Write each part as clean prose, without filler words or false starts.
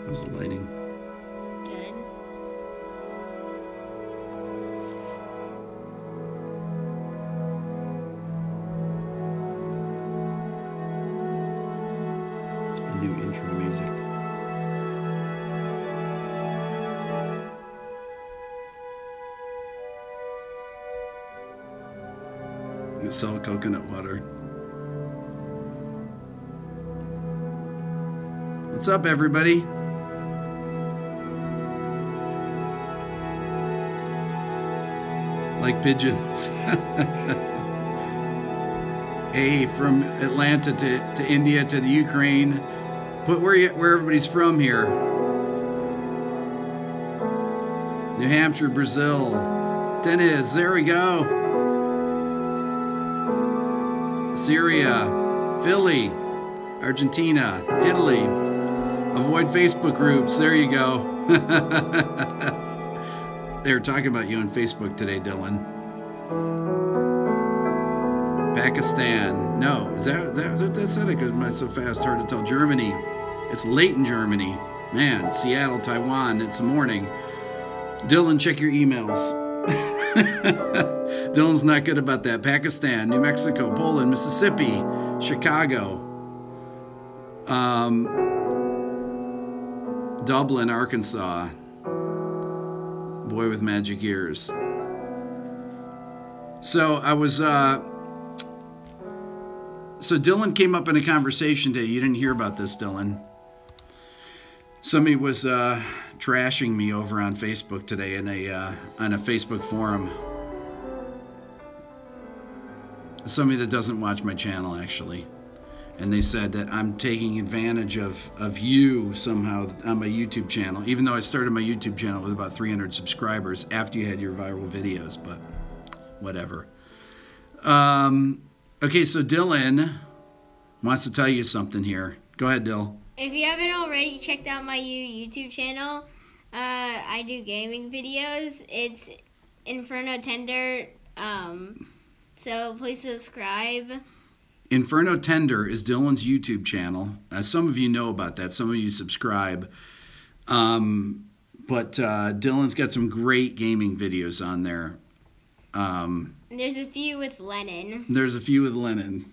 How's the lighting? Good. It's my new intro music. I sell coconut water. What's up, everybody? Like pigeons. Hey, from Atlanta to India to the Ukraine. Put where everybody's from here. New Hampshire, Brazil. Dennis, there we go. Syria, Philly, Argentina, Italy. Avoid Facebook groups. There you go. They were talking about you on Facebook today, Dylan. Pakistan. No, is that said it? Because am I so fast? Hard to tell. Germany. It's late in Germany. Man, Seattle, Taiwan. It's the morning. Dylan, check your emails. Dylan's not good about that. Pakistan, New Mexico, Poland, Mississippi, Chicago, Dublin, Arkansas. Boy with magic ears. So I was, so Dylan came up in a conversation today. You didn't hear about this, Dylan. Somebody was trashing me over on Facebook today in on a Facebook forum. Somebody that doesn't watch my channel, actually. And they said that I'm taking advantage of you somehow on my YouTube channel, even though I started my YouTube channel with about 300 subscribers after you had your viral videos, but whatever. Okay, so Dylan wants to tell you something here. Go ahead, Dill. If you haven't already checked out my YouTube channel, I do gaming videos. It's Inferno Tender, so please subscribe. Inferno Tender is Dylan's YouTube channel. Some of you know about that. Some of you subscribe. But Dylan's got some great gaming videos on there. There's a few with Lennon. There's a few with Lennon.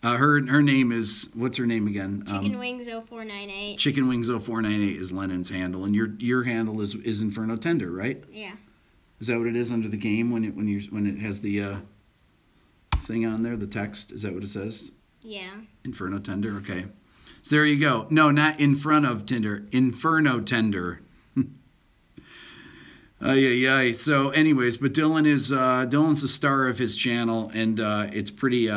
Her name is, what's her name again? Chicken Wings 0498. Chicken Wings 0498 is Lennon's handle, and your handle is Inferno Tender, right? Yeah. Is that what it is under the game when it has the thing on there, the text? Is that what it says? Yeah. Inferno Tender. Okay. So there you go. No, not in front of Tinder. Inferno Tender. Yeah. So, anyways, but Dylan's the star of his channel, and it's pretty.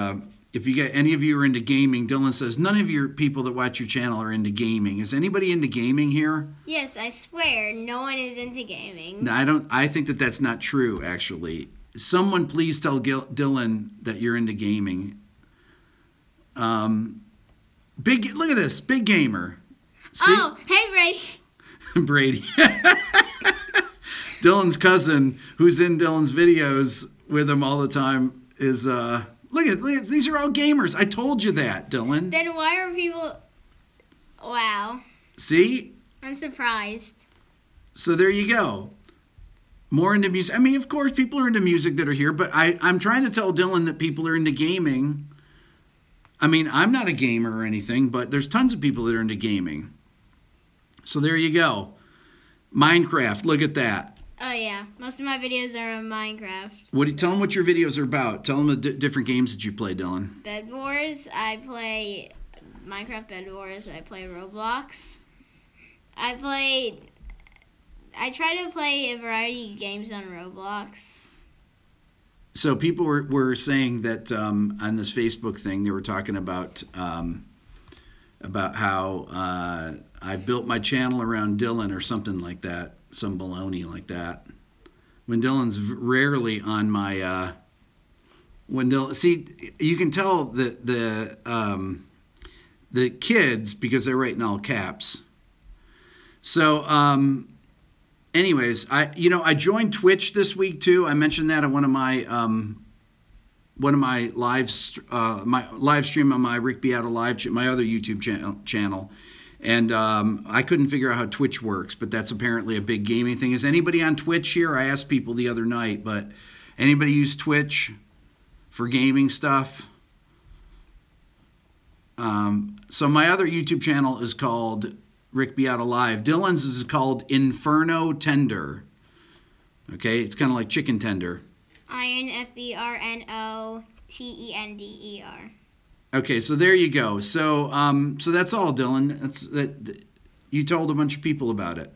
If you get any of you are into gaming, Dylan says none of your people that watch your channel are into gaming. Is anybody into gaming here? Yes, I swear, no one is into gaming. No, I don't. I think that's not true. Actually, someone please tell Dylan that you're into gaming. Look at this, big gamer. See? Oh, hey, Brady. Brady. Dylan's cousin, who's in Dylan's videos with him all the time, is look at these are all gamers. I told you that, Dylan. Then why are people? Wow. See? I'm surprised. So there you go. More into music. I mean, of course, people are into music that are here, but I'm trying to tell Dylan that people are into gaming. I mean, I'm not a gamer or anything, but there's tons of people that are into gaming. So there you go. Minecraft, look at that. Oh, yeah. Most of my videos are on Minecraft. Tell them what your videos are about. Tell them the different games that you play, Dylan. Bed Wars. I play Minecraft Bed Wars. I play Roblox. I try to play a variety of games on Roblox. So people were saying that on this Facebook thing, they were talking about how I built my channel around Dylan or something like that, some baloney like that. When Dylan's rarely on my see, you can tell that the kids, because they're writing all caps. So anyways, I joined Twitch this week too. I mentioned that on one of my live stream on my Rick Beato live my other YouTube channel, And I couldn't figure out how Twitch works, but that's apparently a big gaming thing. Is anybody on Twitch here? I asked people the other night, but anybody use Twitch for gaming stuff? So my other YouTube channel is called Rick Beato Live. Dylan's is called Inferno Tender. Okay, it's kind of like chicken tender. INFERNOTENDER. Okay, so there you go. So so that's all, Dylan. That you told a bunch of people about it.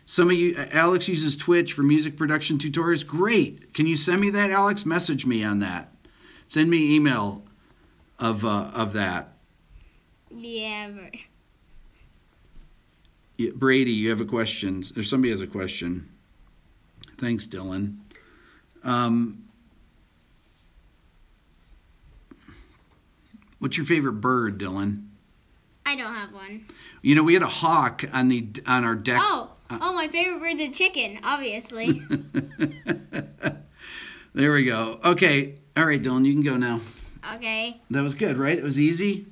Some of you, Alex uses Twitch for music production tutorials. Great. Can you send me that, Alex? Message me on that. Send me an email of that. Yeah. Brady, you have a question. Or somebody has a question. Thanks, Dylan. What's your favorite bird, Dylan? I don't have one. You know, we had a hawk on our deck. Oh, my favorite bird's a chicken, obviously. There we go. Okay. All right, Dylan, you can go now. Okay. That was good, right? It was easy?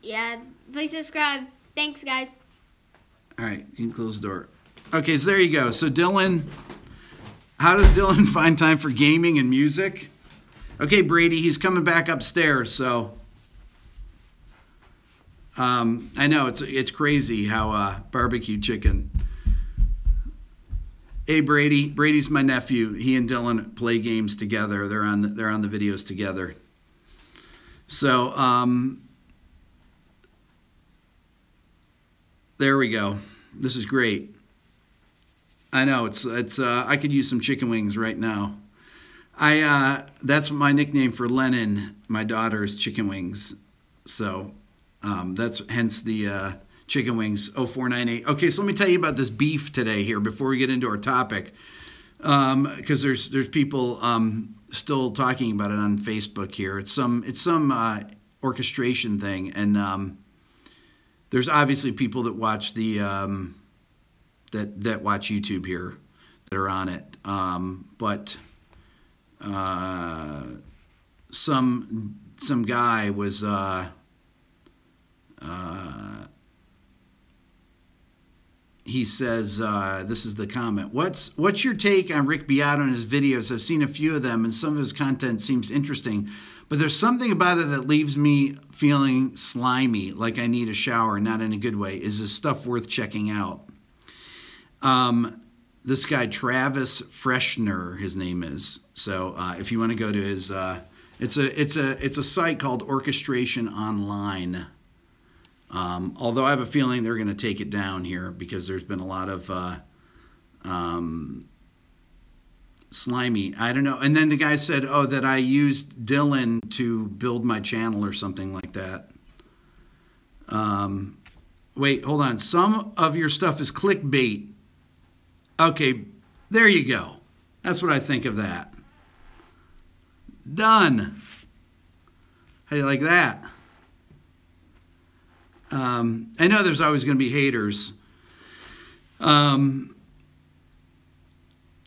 Yeah. Please subscribe. Thanks, guys. All right. You can close the door. Okay, so there you go. So, Dylan, how does Dylan find time for gaming and music? Okay, Brady, he's coming back upstairs, so... I know it's crazy how barbecue chicken. Hey Brady, Brady's my nephew. He and Dylan play games together. They're on the videos together. So there we go. This is great. I know it's I could use some chicken wings right now. That's my nickname for Lennon. My daughter's chicken wings. So. That's hence the chicken wings 0498. Okay, so let me tell you about this beef today here before we get into our topic, because there's people still talking about it on Facebook here. It's some orchestration thing, and there's obviously people that watch the that watch YouTube here that are on it, but some guy was. He says, this is the comment. What's your take on Rick Beato and his videos? I've seen a few of them, and some of his content seems interesting, but there's something about it that leaves me feeling slimy, like I need a shower, not in a good way. Is his stuff worth checking out? This guy, Travis Freshner, his name is. So if you want to go to his, it's a site called Orchestration Online. Although I have a feeling they're going to take it down here because there's been a lot of slimy. I don't know. And then the guy said, oh, that I used Dylan to build my channel or something like that. Wait, hold on. Some of your stuff is clickbait. Okay, there you go. That's what I think of that. Done. How do you like that? I know there's always going to be haters.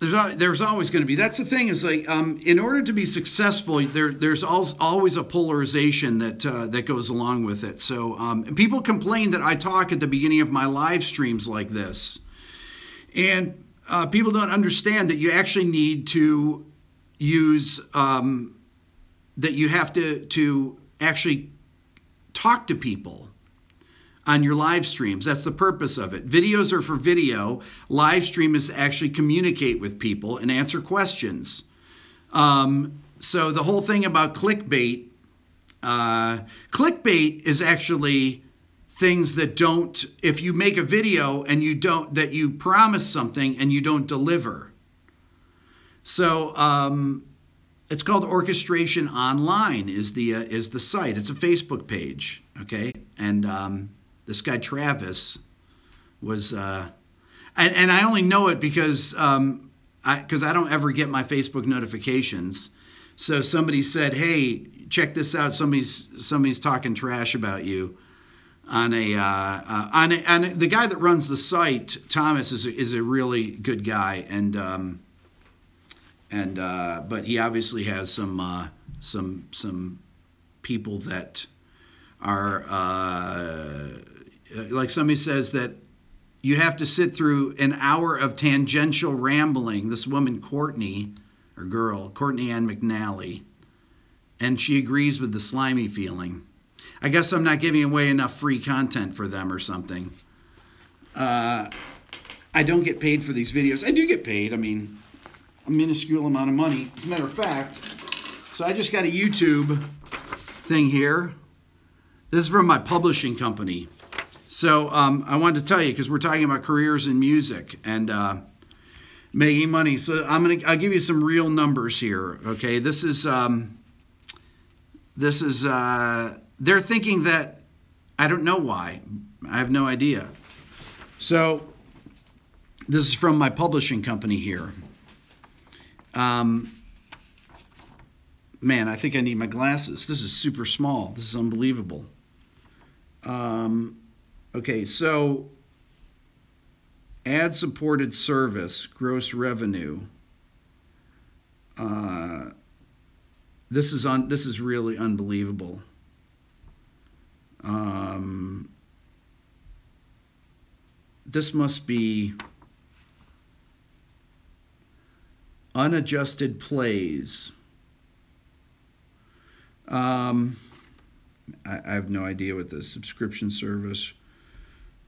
There's always going to be. That's the thing is like in order to be successful, there's always a polarization that goes along with it. So and people complain that I talk at the beginning of my live streams like this, and people don't understand that you actually need to use that you have to actually talk to people on your live streams. That's the purpose of it. Videos are for video. Live stream is to actually communicate with people and answer questions. So the whole thing about clickbait, clickbait is actually things that don't, if you make a video and you don't, that you promise something and you don't deliver. So it's called Orchestration Online is the site. It's a Facebook page, okay? And this guy Travis was, and I only know it because I don't ever get my Facebook notifications. So somebody said, "Hey, check this out. Somebody's talking trash about you." On the guy that runs the site, Thomas is a really good guy, but he obviously has some people that are like somebody says that you have to sit through an hour of tangential rambling. This woman, Courtney Ann McNally, and she agrees with the slimy feeling. I guess I'm not giving away enough free content for them or something. I don't get paid for these videos. I do get paid. I mean, a minuscule amount of money. As a matter of fact, so I just got a YouTube thing here. This is from my publishing company. So I wanted to tell you, because we're talking about careers in music and making money. So I'll give you some real numbers here. Okay, this is they're thinking that, I don't know why. I have no idea. So this is from my publishing company here. Man, I think I need my glasses. This is super small. This is unbelievable. Okay, so ad-supported service, gross revenue. This is really unbelievable. This must be unadjusted plays. I have no idea what the subscription service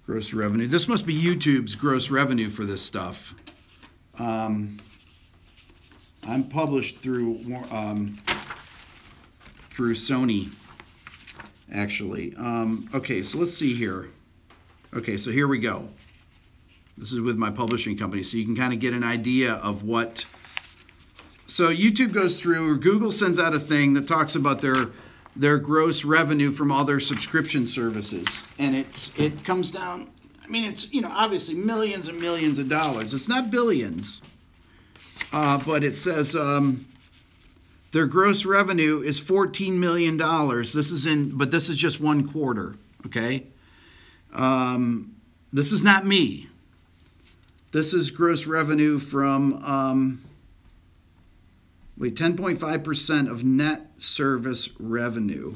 gross revenue. This must be YouTube's gross revenue for this stuff. I'm published through Sony, actually. Okay, so let's see here. Okay, so here we go. This is with my publishing company, so you can kind of get an idea of what. So YouTube goes through, or Google sends out a thing that talks about their gross revenue from all their subscription services, and it comes down. I mean, it's, you know, obviously millions and millions of dollars. It's not billions, but it says their gross revenue is $14 million. This is just one quarter. Okay, this is not me. This is gross revenue from 10.5% of net service revenue.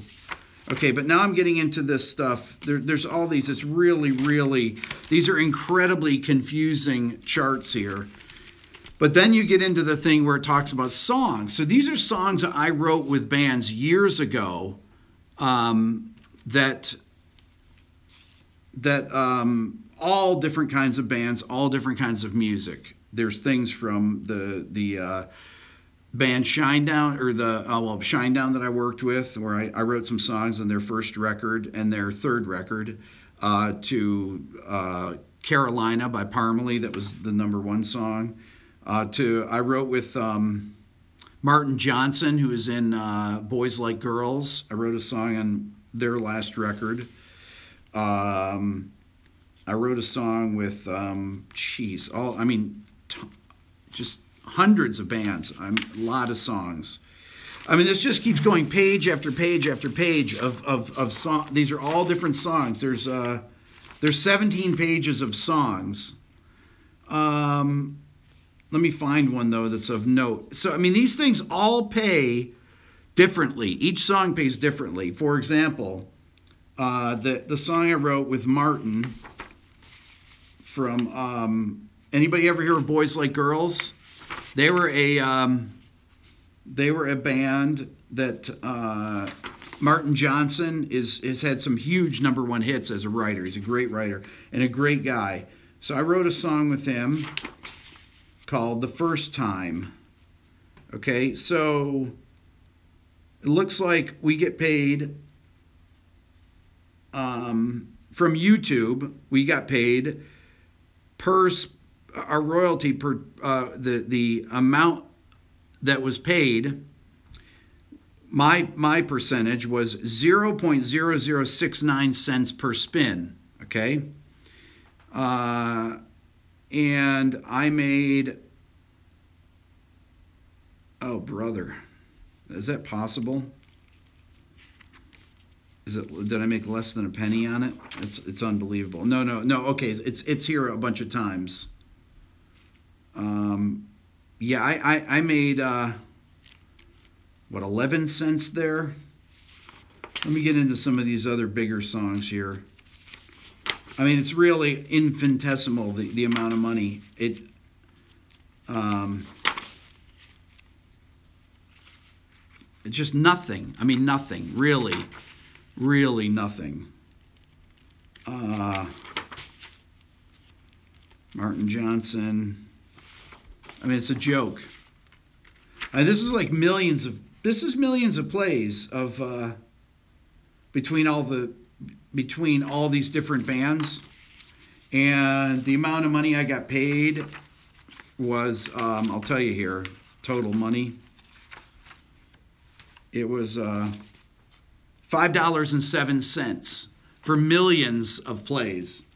Okay, but now I'm getting into this stuff. There's all these. It's really, these are incredibly confusing charts here. But then you get into the thing where it talks about songs. So these are songs that I wrote with bands years ago that all different kinds of bands, all different kinds of music. There's things from the band Shinedown, or Shinedown that I worked with, where I wrote some songs on their first record and their third record, to Carolina by Parmalee, that was the #1 song. I wrote with Martin Johnson, who is in Boys Like Girls. I wrote a song on their last record. I wrote a song with, just hundreds of bands, a lot of songs. I mean, this just keeps going page after page after page of song. These are all different songs. There's 17 pages of songs. Let me find one, though, that's of note. So, I mean, these things all pay differently. Each song pays differently. For example, the song I wrote with Martin from, anybody ever hear of Boys Like Girls? They were a band that Martin Johnson has had some huge #1 hits as a writer. He's a great writer and a great guy. So I wrote a song with him called "The First Time." Okay, so it looks like we get paid from YouTube. We got paid per our royalty per the amount that was paid. My percentage was 0.0069 cents per spin. Okay, and I made. Oh, brother, is that possible? Did I make less than a penny on it? It's unbelievable. No. Okay, it's here a bunch of times. Yeah, I made 11 cents there. Let me get into some of these other bigger songs here. I mean, it's really infinitesimal, the amount of money. It's just nothing. I mean, nothing. Really, really nothing. Martin Johnson. I mean, it's a joke. This is like millions of plays of between all these different bands, and the amount of money I got paid was I'll tell you here, total money. It was $5.07 for millions of plays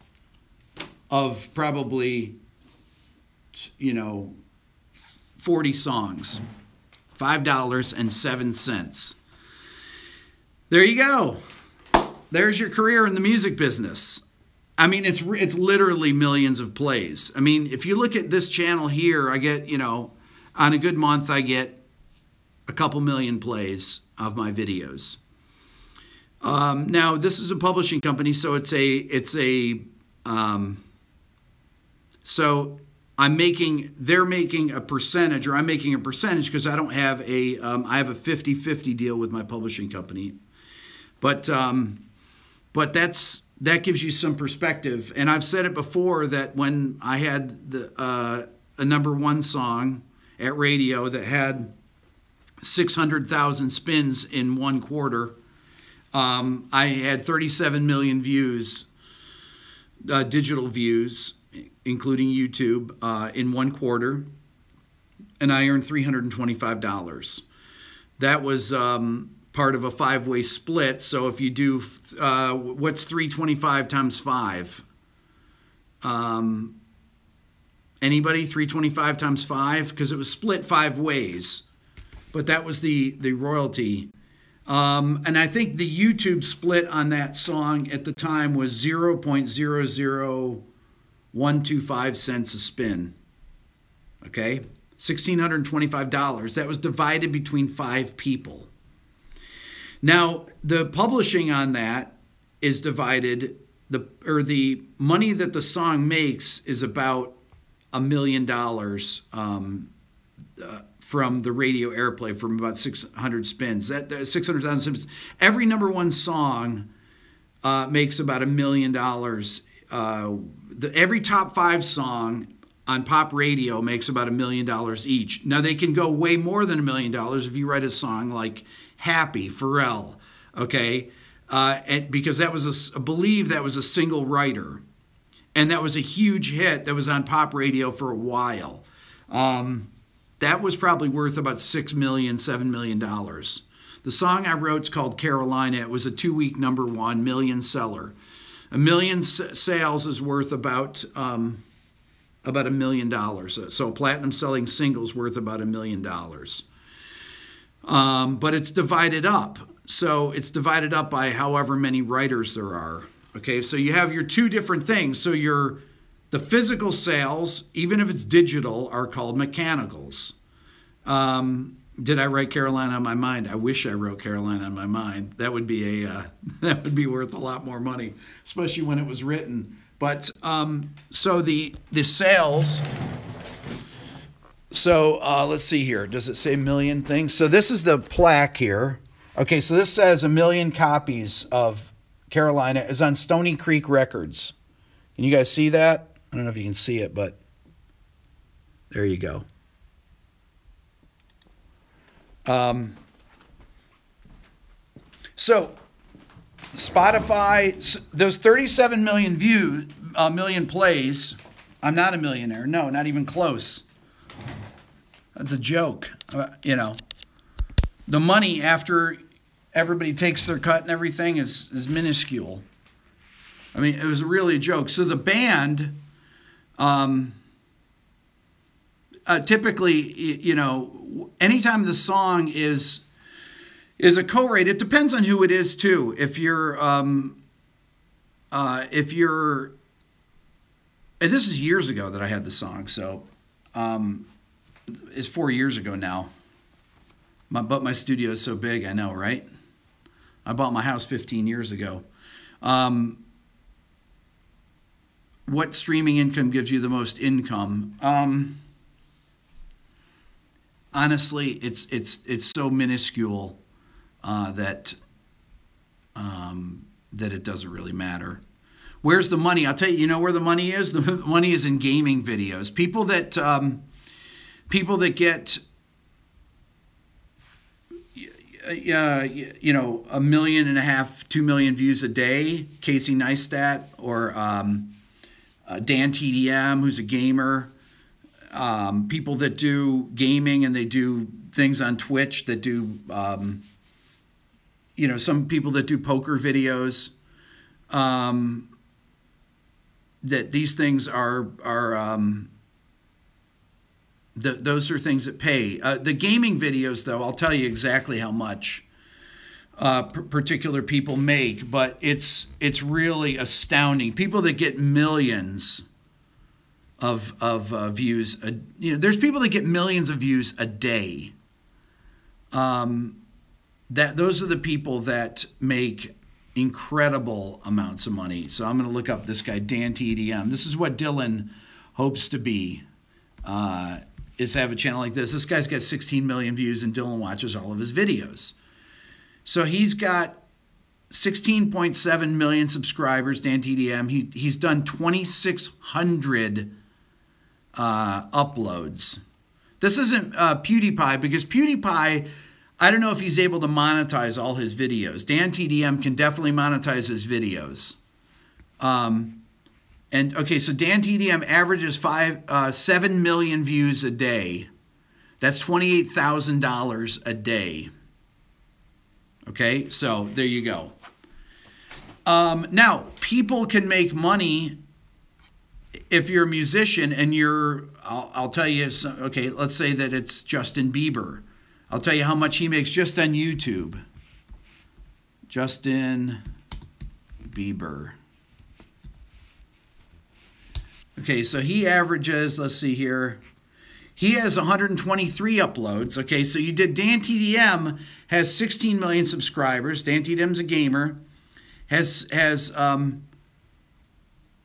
of probably 40 songs. $5.07. There you go. There's your career in the music business. I mean, it's literally millions of plays. I mean, if you look at this channel here, I get, on a good month, I get a couple million plays of my videos. Now, this is a publishing company, so so they're making a percentage, or I'm making a percentage because I don't have I have a 50-50 deal with my publishing company. But that gives you some perspective. And I've said it before that when I had a #1 song at radio that had 600,000 spins in 1 quarter, I had 37 million views, digital views, including YouTube, in 1 quarter, and I earned $325. That was part of a 5-way split. So if you do, what's 325 times 5? Anybody? 325 times 5? Because it was split 5 ways. But that was the royalty. And I think the YouTube split on that song at the time was 0.00125 cents a spin. Okay? $1,625. That was divided between 5 people. Now, the publishing on that is divided, the money that the song makes is about $1 million from the radio airplay, from about 600 spins. That 600,000 spins. Every #1 song makes about $1 million. Every top 5 song on pop radio makes about $1 million each. Now, they can go way more than $1 million if you write a song like Happy, Pharrell, okay? Because that was I believe that was a single writer. And that was a huge hit that was on pop radio for a while. That was probably worth about $6 million, $7 million. The song I wrote is called Carolina. It was a 2-week #1 million seller. 1 million sales is worth about $1 million. So platinum selling singles worth about $1 million. But it's divided up. So it's divided up by however many writers there are. Okay, so you have your 2 different things. So the physical sales, even if it's digital, are called mechanicals. Did I write Carolina on my mind? I wish I wrote Carolina on my mind. That would be that would be worth a lot more money, especially when it was written. But so the sales. So let's see here. Does it say million things? So this is the plaque here. Okay, so this says 1 million copies of Carolina is on Stony Creek Records. Can you guys see that? I don't know if you can see it, but there you go. So Spotify, those 37 million million plays. I'm not a millionaire. No, not even close. That's a joke. The money after everybody takes their cut and everything is minuscule. I mean, it was really a joke. So the band, typically, anytime the song is a co-write, it depends on who it is too. If you're, and this is years ago that I had the song, so it's 4 years ago now. But my studio is so big, I know, right? I bought my house 15 years ago. what streaming income gives you the most income? Honestly, it's so minuscule that it doesn't really matter. Where's the money? I'll tell you. You know where the money is? The money is in gaming videos. People that get 1.5 million, 2 million views a day, Casey Neistat or Dan TDM, who's a gamer. People that do gaming and they do things on Twitch that do, some people that do poker videos. That these things are those are things that pay. The gaming videos, though, I'll tell you exactly how much particular people make, but it's really astounding. People that get millions of views. There's people that get millions of views a day. Those are the people that make incredible amounts of money. So I'm going to look up this guy, Dan TDM. This is what Dylan hopes to be, is have a channel like this. This guy's got 16 million views, and Dylan watches all of his videos. So he's got 16.7 million subscribers, Dan TDM. He's done 2,600 uploads. This isn't PewDiePie, because PewDiePie, I don't know if he's able to monetize all his videos. Dan TDM can definitely monetize his videos. Okay, so Dan TDM averages 7 million views a day. That's $28,000 a day. Okay, so there you go. Now, people can make money if you're a musician and I'll tell you, okay, let's say that it's Justin Bieber. I'll tell you how much he makes just on YouTube. Justin Bieber. Okay, so he averages, let's see here. He has 123 uploads. Okay, so you did Dan TDM has 16 million subscribers. Dan TDM's a gamer.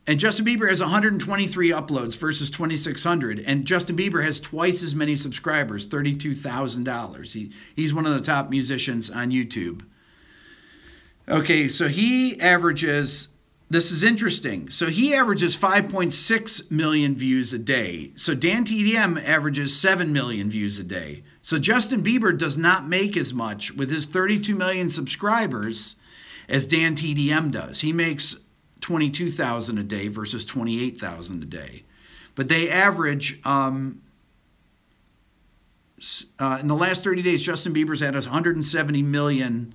And Justin Bieber has 123 uploads versus 2,600. And Justin Bieber has twice as many subscribers, $32,000. He's one of the top musicians on YouTube. Okay, so he averages, this is interesting. So he averages 5.6 million views a day. So Dan TDM averages 7 million views a day. So Justin Bieber does not make as much with his 32 million subscribers as Dan TDM does. He makes 22,000 a day versus 28,000 a day. But they average, in the last 30 days, Justin Bieber's had 170 million.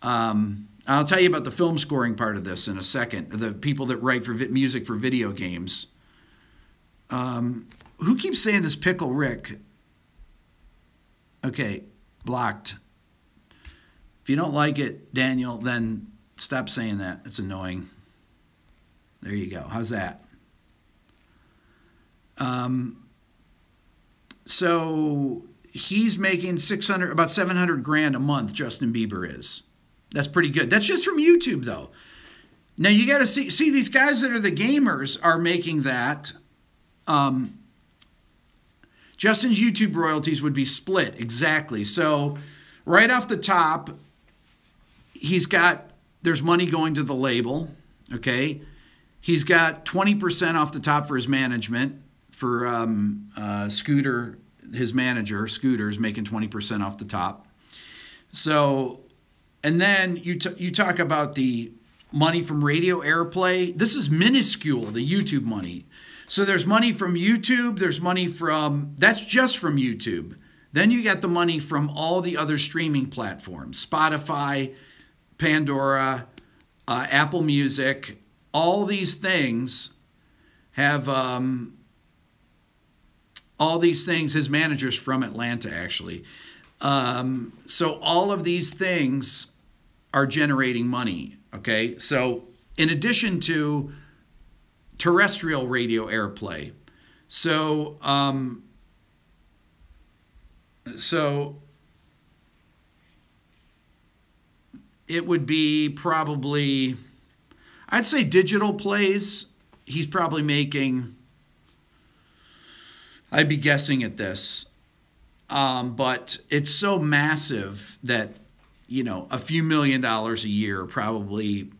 I'll tell you about the film scoring part of this in a second. The people that write for music for video games. Who keeps saying this, Pickle Rick? Okay, blocked. If you don't like it, Daniel, then stop saying that. It's annoying. There you go. How's that? So he's making about 700 grand a month, Justin Bieber is. That's pretty good. That's just from YouTube, though. Now, you got to see these guys that are the gamers are making that. Justin's YouTube royalties would be split, exactly. So right off the top, there's money going to the label, okay? He's got 20% off the top for his management. For Scooter, his manager, Scooter's making 20% off the top. So, and then you talk about the money from radio airplay. This is minuscule, the YouTube money. So there's money from YouTube. There's money that's just from YouTube. Then you got the money from all the other streaming platforms, Spotify, Pandora, Apple Music. All these things have, his manager's from Atlanta, actually. So all of these things are generating money, okay? So in addition to terrestrial radio airplay. So it would be probably, I'd say digital plays, he's probably making, I'd be guessing at this, but it's so massive that, you know, a few $1,000,000 a year, probably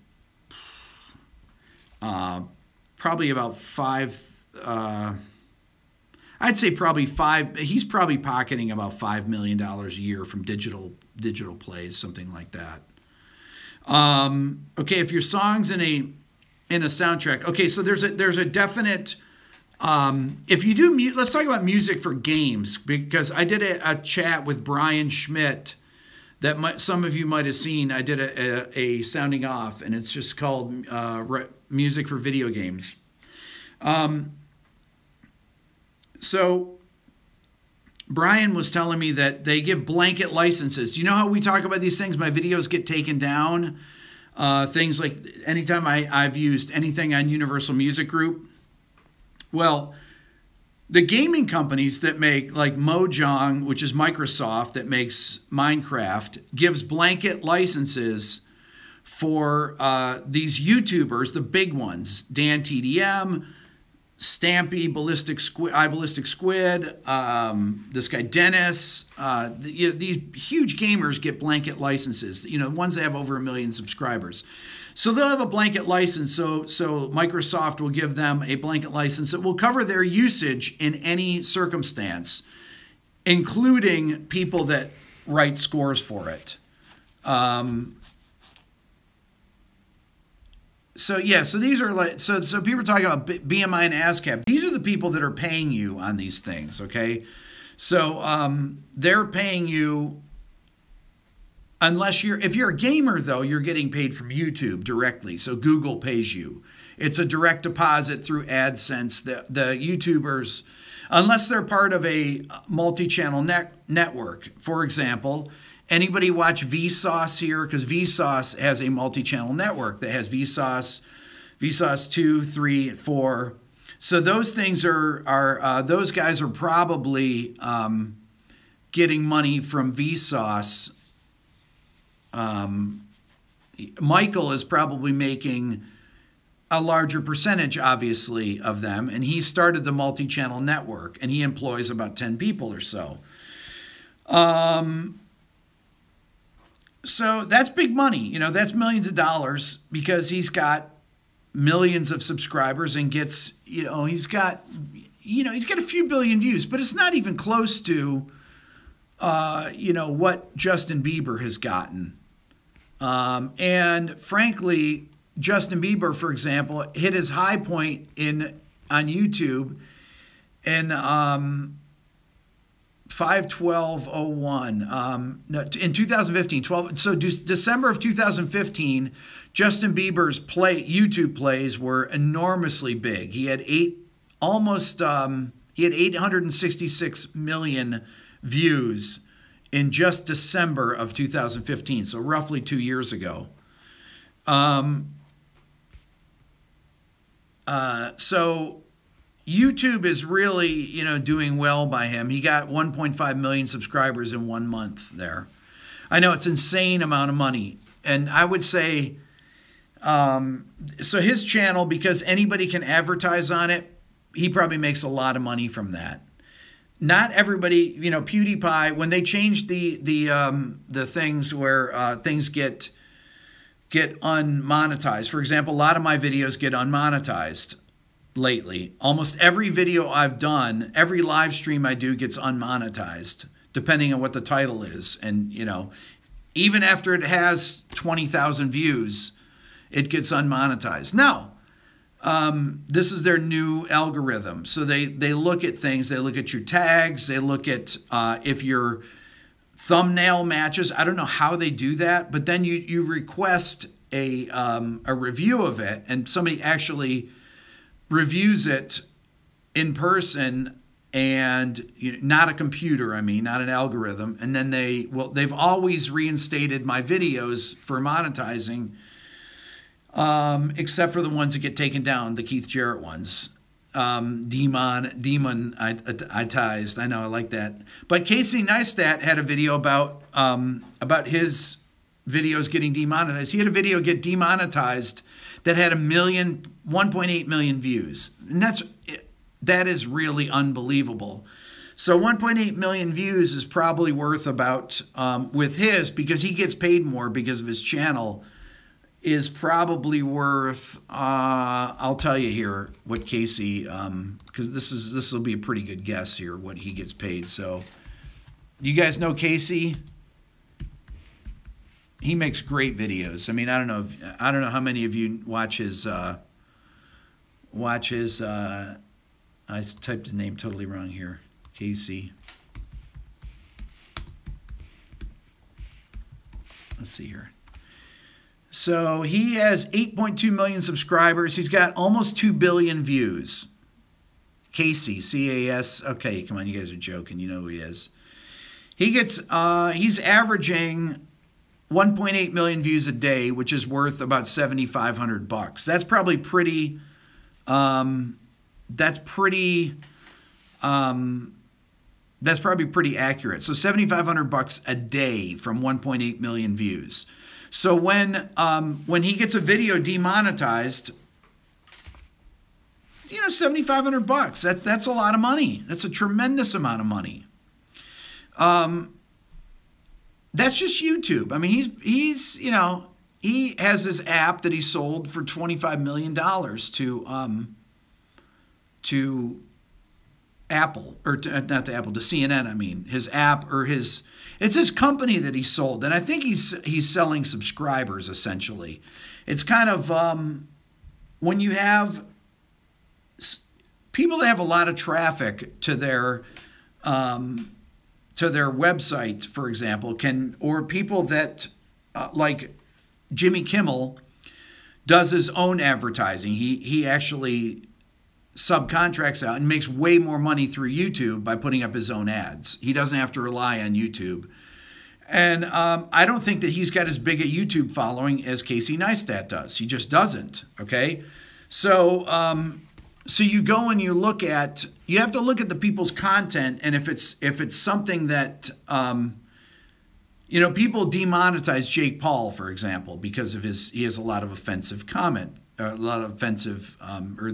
about I'd say probably he's probably pocketing about $5 million a year from digital plays, something like that. Okay, if your song's in a soundtrack, okay, so there's a definite, if you do, let's talk about music for games, because I did a chat with Brian Schmidt that some of you might have seen. I did a sounding off, and it's just called music for video games. So Brian was telling me that they give blanket licenses. You know how we talk about these things? My videos get taken down. Things like anytime I've used anything on Universal Music Group. Well, the gaming companies that make, like Mojang, which is Microsoft that makes Minecraft, gives blanket licenses for these YouTubers, the big ones, Dan TDM, Stampy, Ballistic Squid, this guy Dennis. These huge gamers get blanket licenses. You know, ones that have over 1 million subscribers. So they'll have a blanket license. So Microsoft will give them a blanket license that will cover their usage in any circumstance, including people that write scores for it. So these are like, so people are talking about BMI and ASCAP. These are the people that are paying you on these things, okay? So they're paying you, if you're a gamer though, you're getting paid from YouTube directly. So Google pays you. It's a direct deposit through AdSense. The YouTubers, unless they're part of a multi-channel network, for example. Anybody watch Vsauce here? Because Vsauce has a multi-channel network that has Vsauce 2, 3, 4. So those things those guys are probably getting money from Vsauce. Michael is probably making a larger percentage, obviously, of them, and he started the multi-channel network, and he employs about 10 people or so. So that's big money, you know, that's millions of dollars, because he's got millions of subscribers and gets, he's got a few billion views, but it's not even close to, what Justin Bieber has gotten. And frankly, Justin Bieber, for example, hit his high point on YouTube in 5/12/01. In 2015, December of 2015, Justin Bieber's YouTube plays were enormously big. He had 866 million views in just December of 2015, so roughly 2 years ago. So YouTube is really, doing well by him. He got 1.5 million subscribers in 1 month there. I know it's an insane amount of money. And I would say, so his channel, because anybody can advertise on it, he probably makes a lot of money from that. Not everybody, PewDiePie, when they changed the things where things get unmonetized. For example, a lot of my videos get unmonetized lately. Almost every video I've done, every live stream I do gets unmonetized, depending on what the title is. And, even after it has 20,000 views, it gets unmonetized. Now, this is their new algorithm. So they look at things. They look at your tags. They look at if your thumbnail matches. I don't know how they do that, but then you request a review of it, and somebody actually reviews it in person, and not a computer, not an algorithm. And then they've always reinstated my videos for monetizing, except for the ones that get taken down, the Keith Jarrett ones. Demonetized. I know, I like that. But Casey Neistat had a video about his videos getting demonetized. He had a video get demonetized that had 1 million 1.8 million views. And that is really unbelievable. So 1.8 million views is probably worth about, with his, because he gets paid more because of his channel, is probably worth, I'll tell you here what Casey, because this will be a pretty good guess here, what he gets paid. So you guys know Casey? He makes great videos. I mean, I don't know how many of you watch his, I typed his name totally wrong here. Casey. Let's see here. So he has 8.2 million subscribers. He's got almost 2 billion views. Casey, C-A-S. Okay, come on, you guys are joking. You know who he is. He gets, he's averaging 1.8 million views a day, which is worth about $7,500. That's probably pretty, that's probably pretty accurate. So $7,500 a day from 1.8 million views. So when he gets a video demonetized, you know, $7,500. That's a lot of money. That's a tremendous amount of money. That's just YouTube. I mean, he's you know, he has his app that he sold for $25 million to Apple, or not to Apple, to CNN. I mean, his app, or it's his company that he sold, and I think he's selling subscribers essentially. It's kind of when you have people that have a lot of traffic to their website, for example, or people that like Jimmy Kimmel does his own advertising. He actually subcontracts out and makes way more money through YouTube by putting up his own ads. He doesn't have to rely on YouTube. And I don't think that he's got as big a YouTube following as Casey Neistat does. He just doesn't, okay? So so you go and you have to look at the people's content, and if it's something that, you know, people demonetize Jake Paul, for example, because of he has a lot of offensive comment, a lot of offensive, or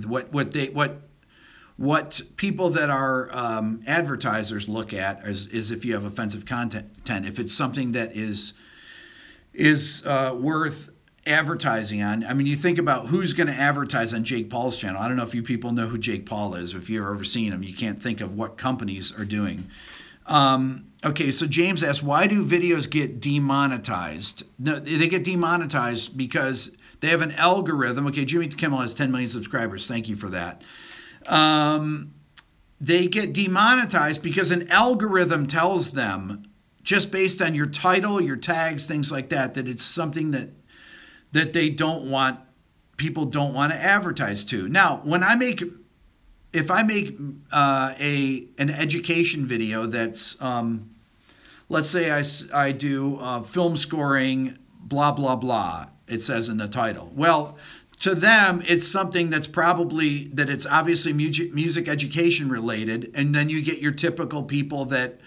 what people that are advertisers look at is if you have offensive content. If it's something that is worth advertising on. I mean, you think about who's going to advertise on Jake Paul's channel. I don't know if you people know who Jake Paul is. If you've ever seen him, you can't think of what companies are doing. Okay, so James asks, why do videos get demonetized? No, they get demonetized because they have an algorithm. Okay, Jimmy Kimmel has 10 million subscribers. Thank you for that. They get demonetized because an algorithm tells them, just based on your title, your tags, things like that, that it's something that they don't want, people don't want to advertise to. Now, if I make an education video that's, let's say I do film scoring, blah, blah, blah, it says in the title. Well, to them, it's something that's it's obviously music education related, and then you get your typical people that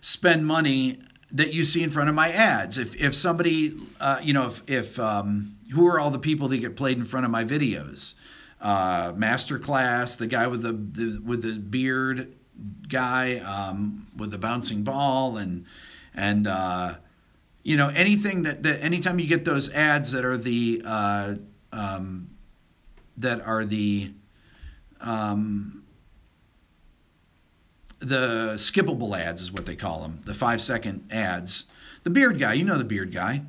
spend money that you see in front of my ads. If somebody, you know, who are all the people that get played in front of my videos? Masterclass, the guy with the beard guy, with the bouncing ball, and you know, anything that anytime you get those ads that are the skippable ads is what they call them, the 5-second ads. The beard guy, you know the beard guy.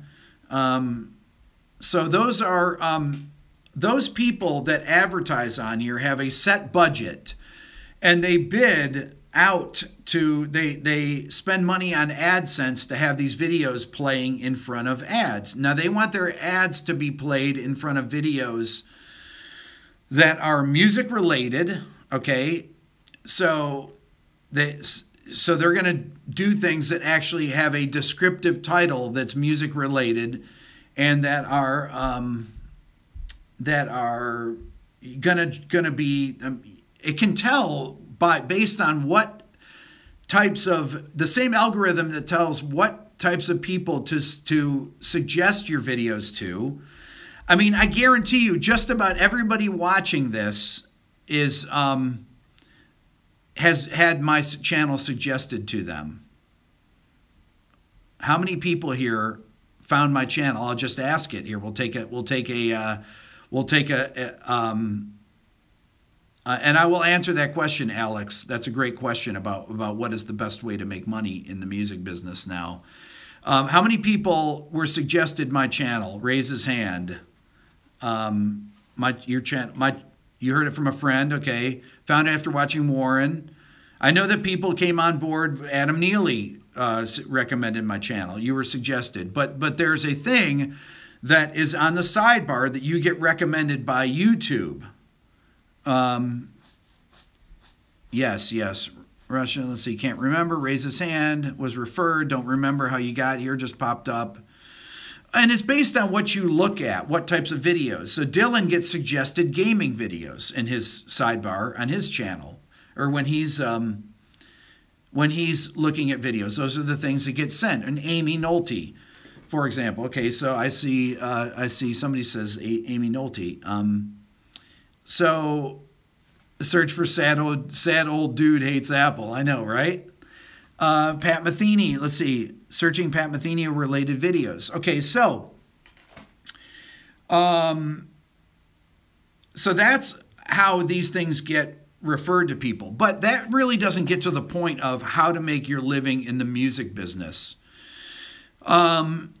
So those are those people that advertise on here have a set budget, and they bid out to, they spend money on AdSense to have these videos playing in front of ads. Now they want their ads to be played in front of videos that are music related, okay? So they're going to do things that actually have a descriptive title that's music related, and that are gonna be. It can tell based on what types of, the same algorithm that tells what types of people to suggest your videos to. I mean, I guarantee you, just about everybody watching this is has had my channel suggested to them. How many people here found my channel? I'll just ask it here. And I will answer that question, Alex. That's a great question about what is the best way to make money in the music business now. How many people were suggested my channel? Raise his hand. You heard it from a friend, okay? Found it after watching Warren. I know that people came on board. Adam Neely recommended my channel. You were suggested, but there's a thing that is on the sidebar that you get recommended by YouTube. Yes. Russia, let's see, can't remember. Raise his hand. Was referred. Don't remember how you got here. Just popped up. And it's based on what you look at, what types of videos. So Dylan gets suggested gaming videos in his sidebar on his channel, or when he's looking at videos. Those are the things that get sent. And Amy Nolte, for example. Okay, so I see somebody says Amy Nolte. So search for sad old dude hates Apple. I know, right? Pat Metheny, let's see, searching Pat Metheny related videos. Okay, so that's how these things get referred to people. But that really doesn't get to the point of how to make your living in the music business. And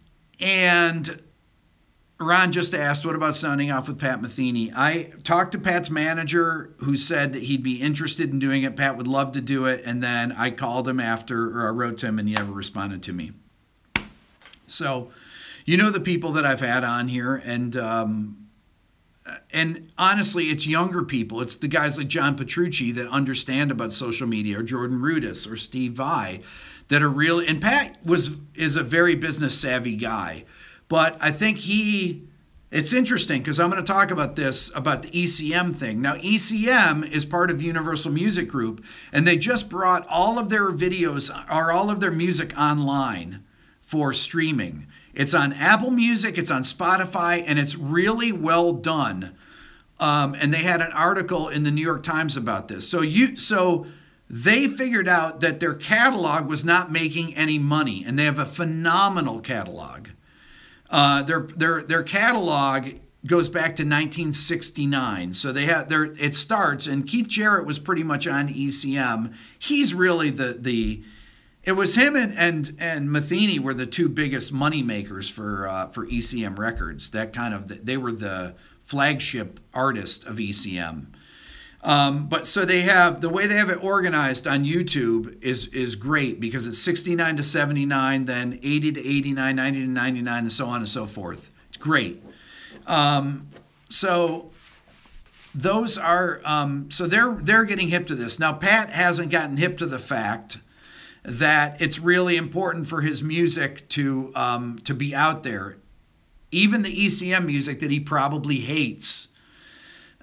Ron just asked, what about sounding off with Pat Metheny? I talked to Pat's manager, who said that he'd be interested in doing it. Pat would love to do it. And then I called him after, or I wrote to him, and he never responded to me. So, you know the people that I've had on here. And honestly, it's younger people. It's the guys like John Petrucci that understand about social media, or Jordan Rudess, or Steve Vai, that are really, and Pat is a very business savvy guy. But I think it's interesting because I'm going to talk about this, about the ECM thing. Now, ECM is part of Universal Music Group, and they just brought all of their videos, or all of their music, online for streaming. It's on Apple Music, it's on Spotify, and it's really well done. And they had an article in the New York Times about this. So they figured out that their catalog was not making any money, and they have a phenomenal catalog. Their catalog goes back to 1969. So it starts, and Keith Jarrett was pretty much on ECM. He's really it was him and Metheny were the two biggest money makers for ECM Records. They were the flagship artist of ECM. But so the way they have it organized on YouTube is great, because it's 69 to 79, then 80 to 89, 90 to 99, and so on and so forth. It's great. So those are so they're getting hip to this. Now, Pat hasn't gotten hip to the fact that it's really important for his music to be out there, even the ECM music that he probably hates.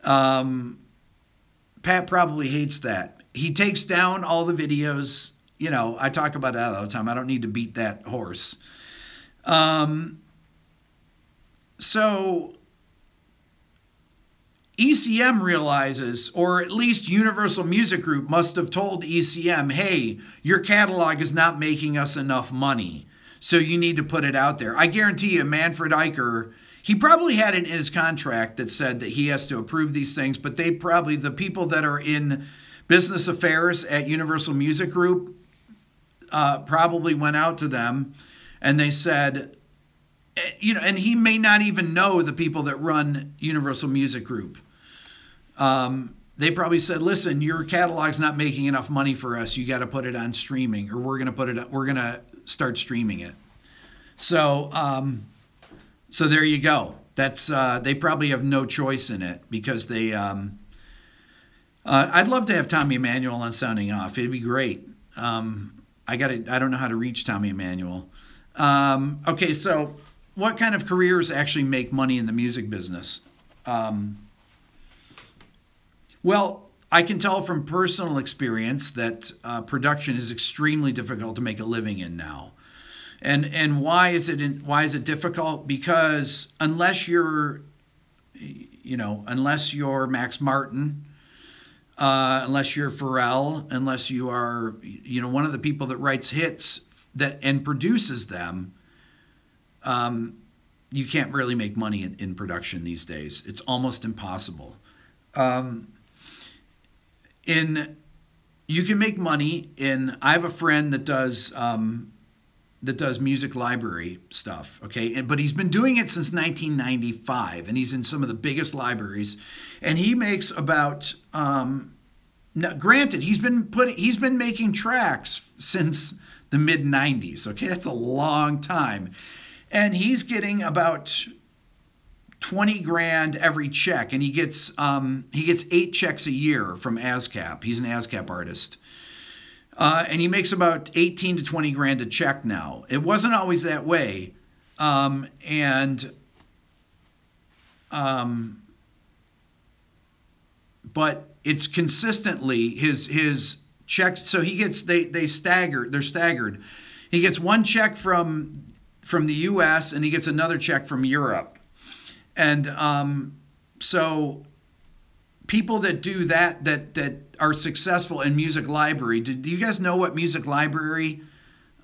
Pat probably hates that. He takes down all the videos. You know, I talk about that all the time. I don't need to beat that horse. So ECM realizes, or at least Universal Music Group must have told ECM, hey, your catalog is not making us enough money, so you need to put it out there. I guarantee you, Manfred Eicher, he probably had it in his contract that said that he has to approve these things, but the people that are in business affairs at Universal Music Group probably went out to them and they said, you know, and he may not even know the people that run Universal Music Group. They probably said, listen, your catalog's not making enough money for us. You got to put it on streaming, or we're going to start streaming it. So there you go. That's they probably have no choice in it, because they. I'd love to have Tommy Emmanuel on Sounding Off. It'd be great. I don't know how to reach Tommy Emmanuel. Okay, so what kind of careers actually make money in the music business? Well, I can tell from personal experience that production is extremely difficult to make a living in now. And why is it difficult? Because unless you're you know, unless you're Max Martin, unless you're Pharrell, unless you are, you know, one of the people that writes hits that and produces them, you can't really make money in production these days. It's almost impossible. You can make money in. I have a friend that does music library stuff. Okay, but he's been doing it since 1995, and he's in some of the biggest libraries, and he makes about. Now, granted, he's been making tracks since the mid 90s. Okay, that's a long time, and he's getting about 20 grand every check, and he gets 8 checks a year from ASCAP. He's an ASCAP artist, and he makes about 18 to 20 grand a check now. It wasn't always that way, but it's consistently his checks. So he gets they're staggered. He gets one check from the U.S. and he gets another check from Europe. And so people that do that are successful in music library. Do you guys know what music library?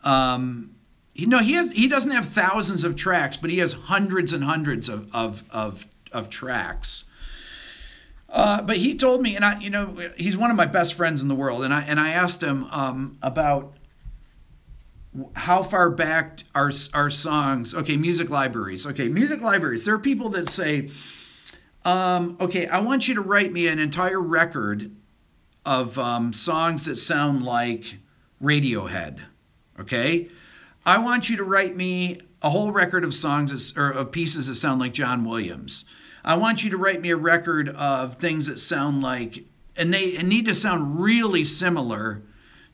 He doesn't have thousands of tracks, but he has hundreds and hundreds of tracks. But he told me, and he's one of my best friends in the world, and I asked him about how far back are songs. Okay, music libraries. There are people that say, okay, I want you to write me an entire record of songs that sound like Radiohead. Okay, I want you to write me a whole record of songs or of pieces that sound like John Williams. I want you to write me a record of things that sound like, and they need to sound really similar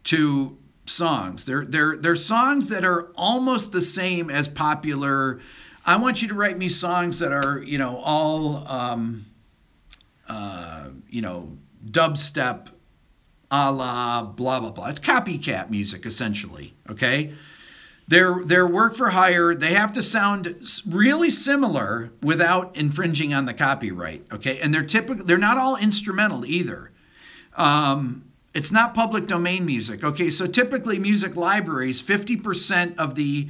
to songs. They're songs that are almost the same as popular. I want you to write me songs that are, all, dubstep, a la blah, blah, blah. It's copycat music, essentially, okay? They're work for hire. They have to sound really similar without infringing on the copyright, okay? And they're not all instrumental either. It's not public domain music. Okay, so typically music libraries, 50% of the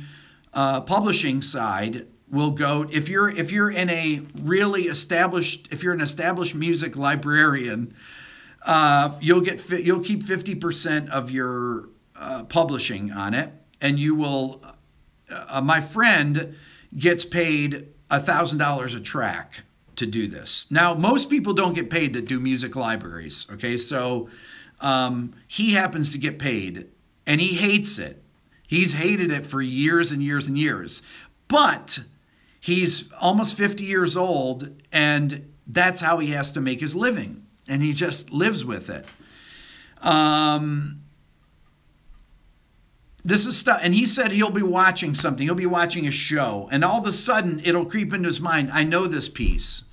publishing side will go. If you're in a really established, if you're an established music librarian, you'll keep 50% of your publishing on it, and you will. My friend gets paid $1,000 a track to do this. Now, most people don't get paid that do music libraries. Okay, so. He happens to get paid, and he hates it. He's hated it for years and years and years. But he's almost 50 years old, and that's how he has to make his living. And he just lives with it. This is stuff, and he said he'll be watching something. He'll be watching a show, and all of a sudden, it'll creep into his mind, I know this piece.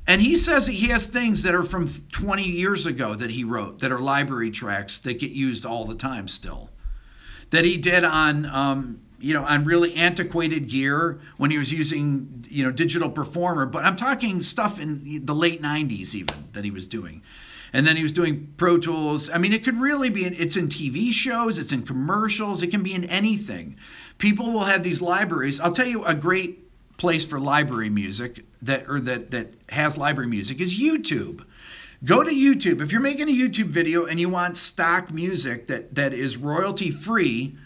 And he says that he has things that are from 20 years ago that he wrote that are library tracks that get used all the time still. That he did on really antiquated gear when he was using, Digital Performer. But I'm talking stuff in the late 90s even that he was doing. And then he was doing Pro Tools. I mean, it could really be, it's in TV shows, it's in commercials, it can be in anything. People will have these libraries. I'll tell you a great place for library music that has library music is YouTube. Go to YouTube. If you're making a YouTube video and you want stock music that is royalty free,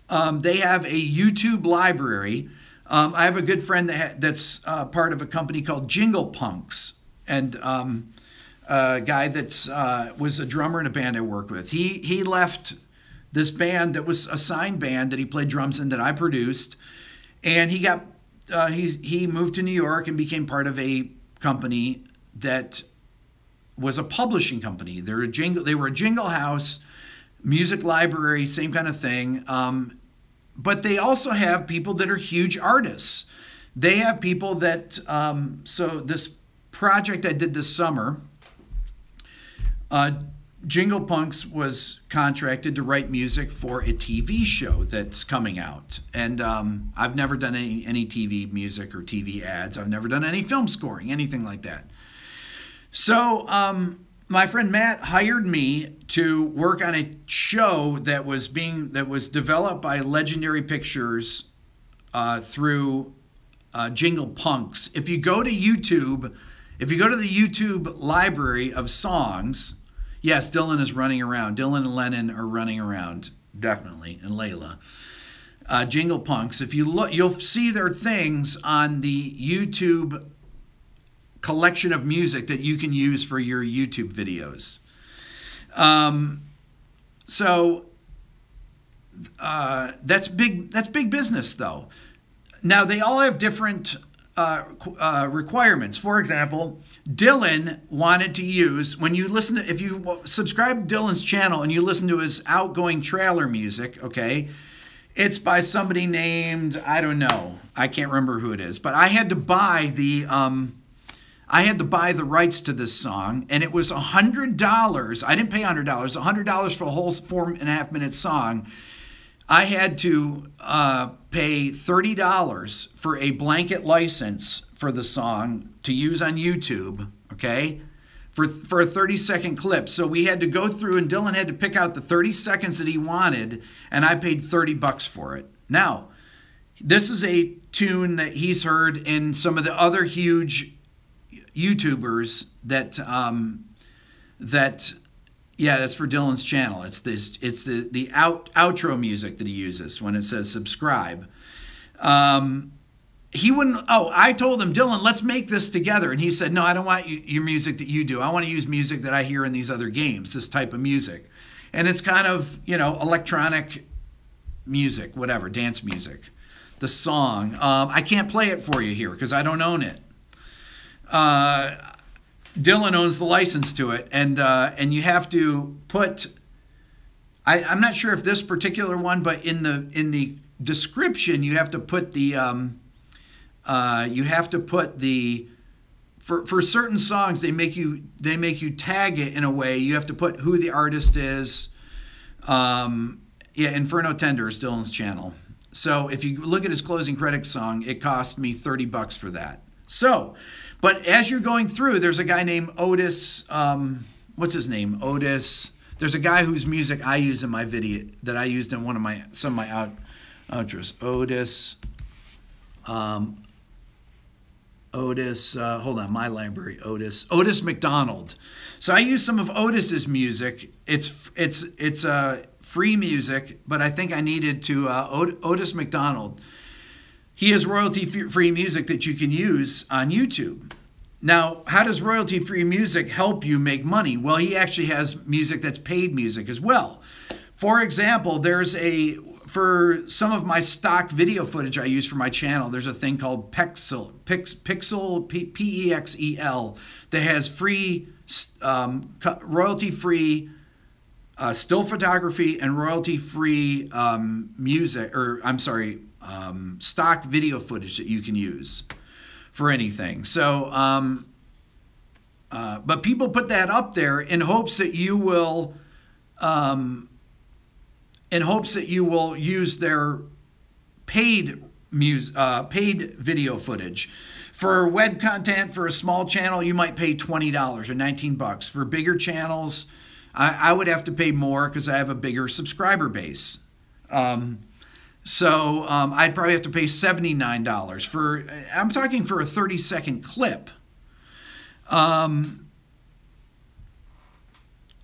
they have a YouTube library. I have a good friend that's part of a company called Jingle Punks, and a guy that's was a drummer in a band I worked with. He left this band that was a signed band that he played drums in that I produced, and he got. He moved to New York and became part of a company that was a publishing company. They were a jingle house, music library, same kind of thing. But they also have people that are huge artists. They have people that, so this project I did this summer, Jingle Punks was contracted to write music for a TV show that's coming out. And I've never done any TV music or TV ads. I've never done any film scoring, anything like that. So my friend Matt hired me to work on a show that was developed by Legendary Pictures through Jingle Punks. If you go to YouTube, if you go to the YouTube library of songs, yes, Dylan is running around. Dylan and Lennon are running around, definitely, and Layla. Jingle Punks. If you look, you'll see their things on the YouTube collection of music that you can use for your YouTube videos. So that's big business, though. Now they all have different requirements. For example, Dylan wanted to use, if you subscribe to Dylan's channel and you listen to his outgoing trailer music, okay, it's by somebody named, I don't know, I can't remember who it is, but I had to buy the rights to this song, and it was $100. I didn't pay $100. $100 for a whole 4.5 minute song. I had to pay $30 for a blanket license for the song to use on YouTube, okay, for a 30-second clip. So we had to go through, and Dylan had to pick out the 30 seconds that he wanted, and I paid $30 for it. Now, this is a tune that he's heard in some of the other huge YouTubers that's for Dylan's channel. It's the outro music that he uses when it says subscribe. He wouldn't. Oh, I told him, Dylan, let's make this together, and he said, no, I don't want your music that you do. I want to use music that I hear in these other games. This type of music, and it's kind of electronic music, whatever, dance music. The song. I can't play it for you here because I don't own it. Dylan owns the license to it, and you have to put. I'm not sure if this particular one, but in the description you have to put the for certain songs they make you tag it in a way. You have to put who the artist is. Inferno Tender is Dylan's channel. So if you look at his closing credits song, it cost me $30 for that. So. But as you're going through, there's a guy named Otis. What's his name? Otis. There's a guy whose music I use in my video that I used in some of my outros. Otis. Hold on, my library. Otis McDonald. So I use some of Otis's music. It's free music, but I think I needed to Otis McDonald. He has royalty-free music that you can use on YouTube. Now, how does royalty-free music help you make money? Well, he actually has music that's paid music as well. For example, for some of my stock video footage I use for my channel, there's a thing called Pexel, P-E-X-E-L, that has free, royalty-free still photography and royalty-free stock video footage that you can use for anything. So, but people put that up there in hopes that you will, use their paid video footage. For web content, for a small channel, you might pay $20 or $19. For bigger channels, I would have to pay more because I have a bigger subscriber base. So I'd probably have to pay $79 I'm talking for a 30-second clip.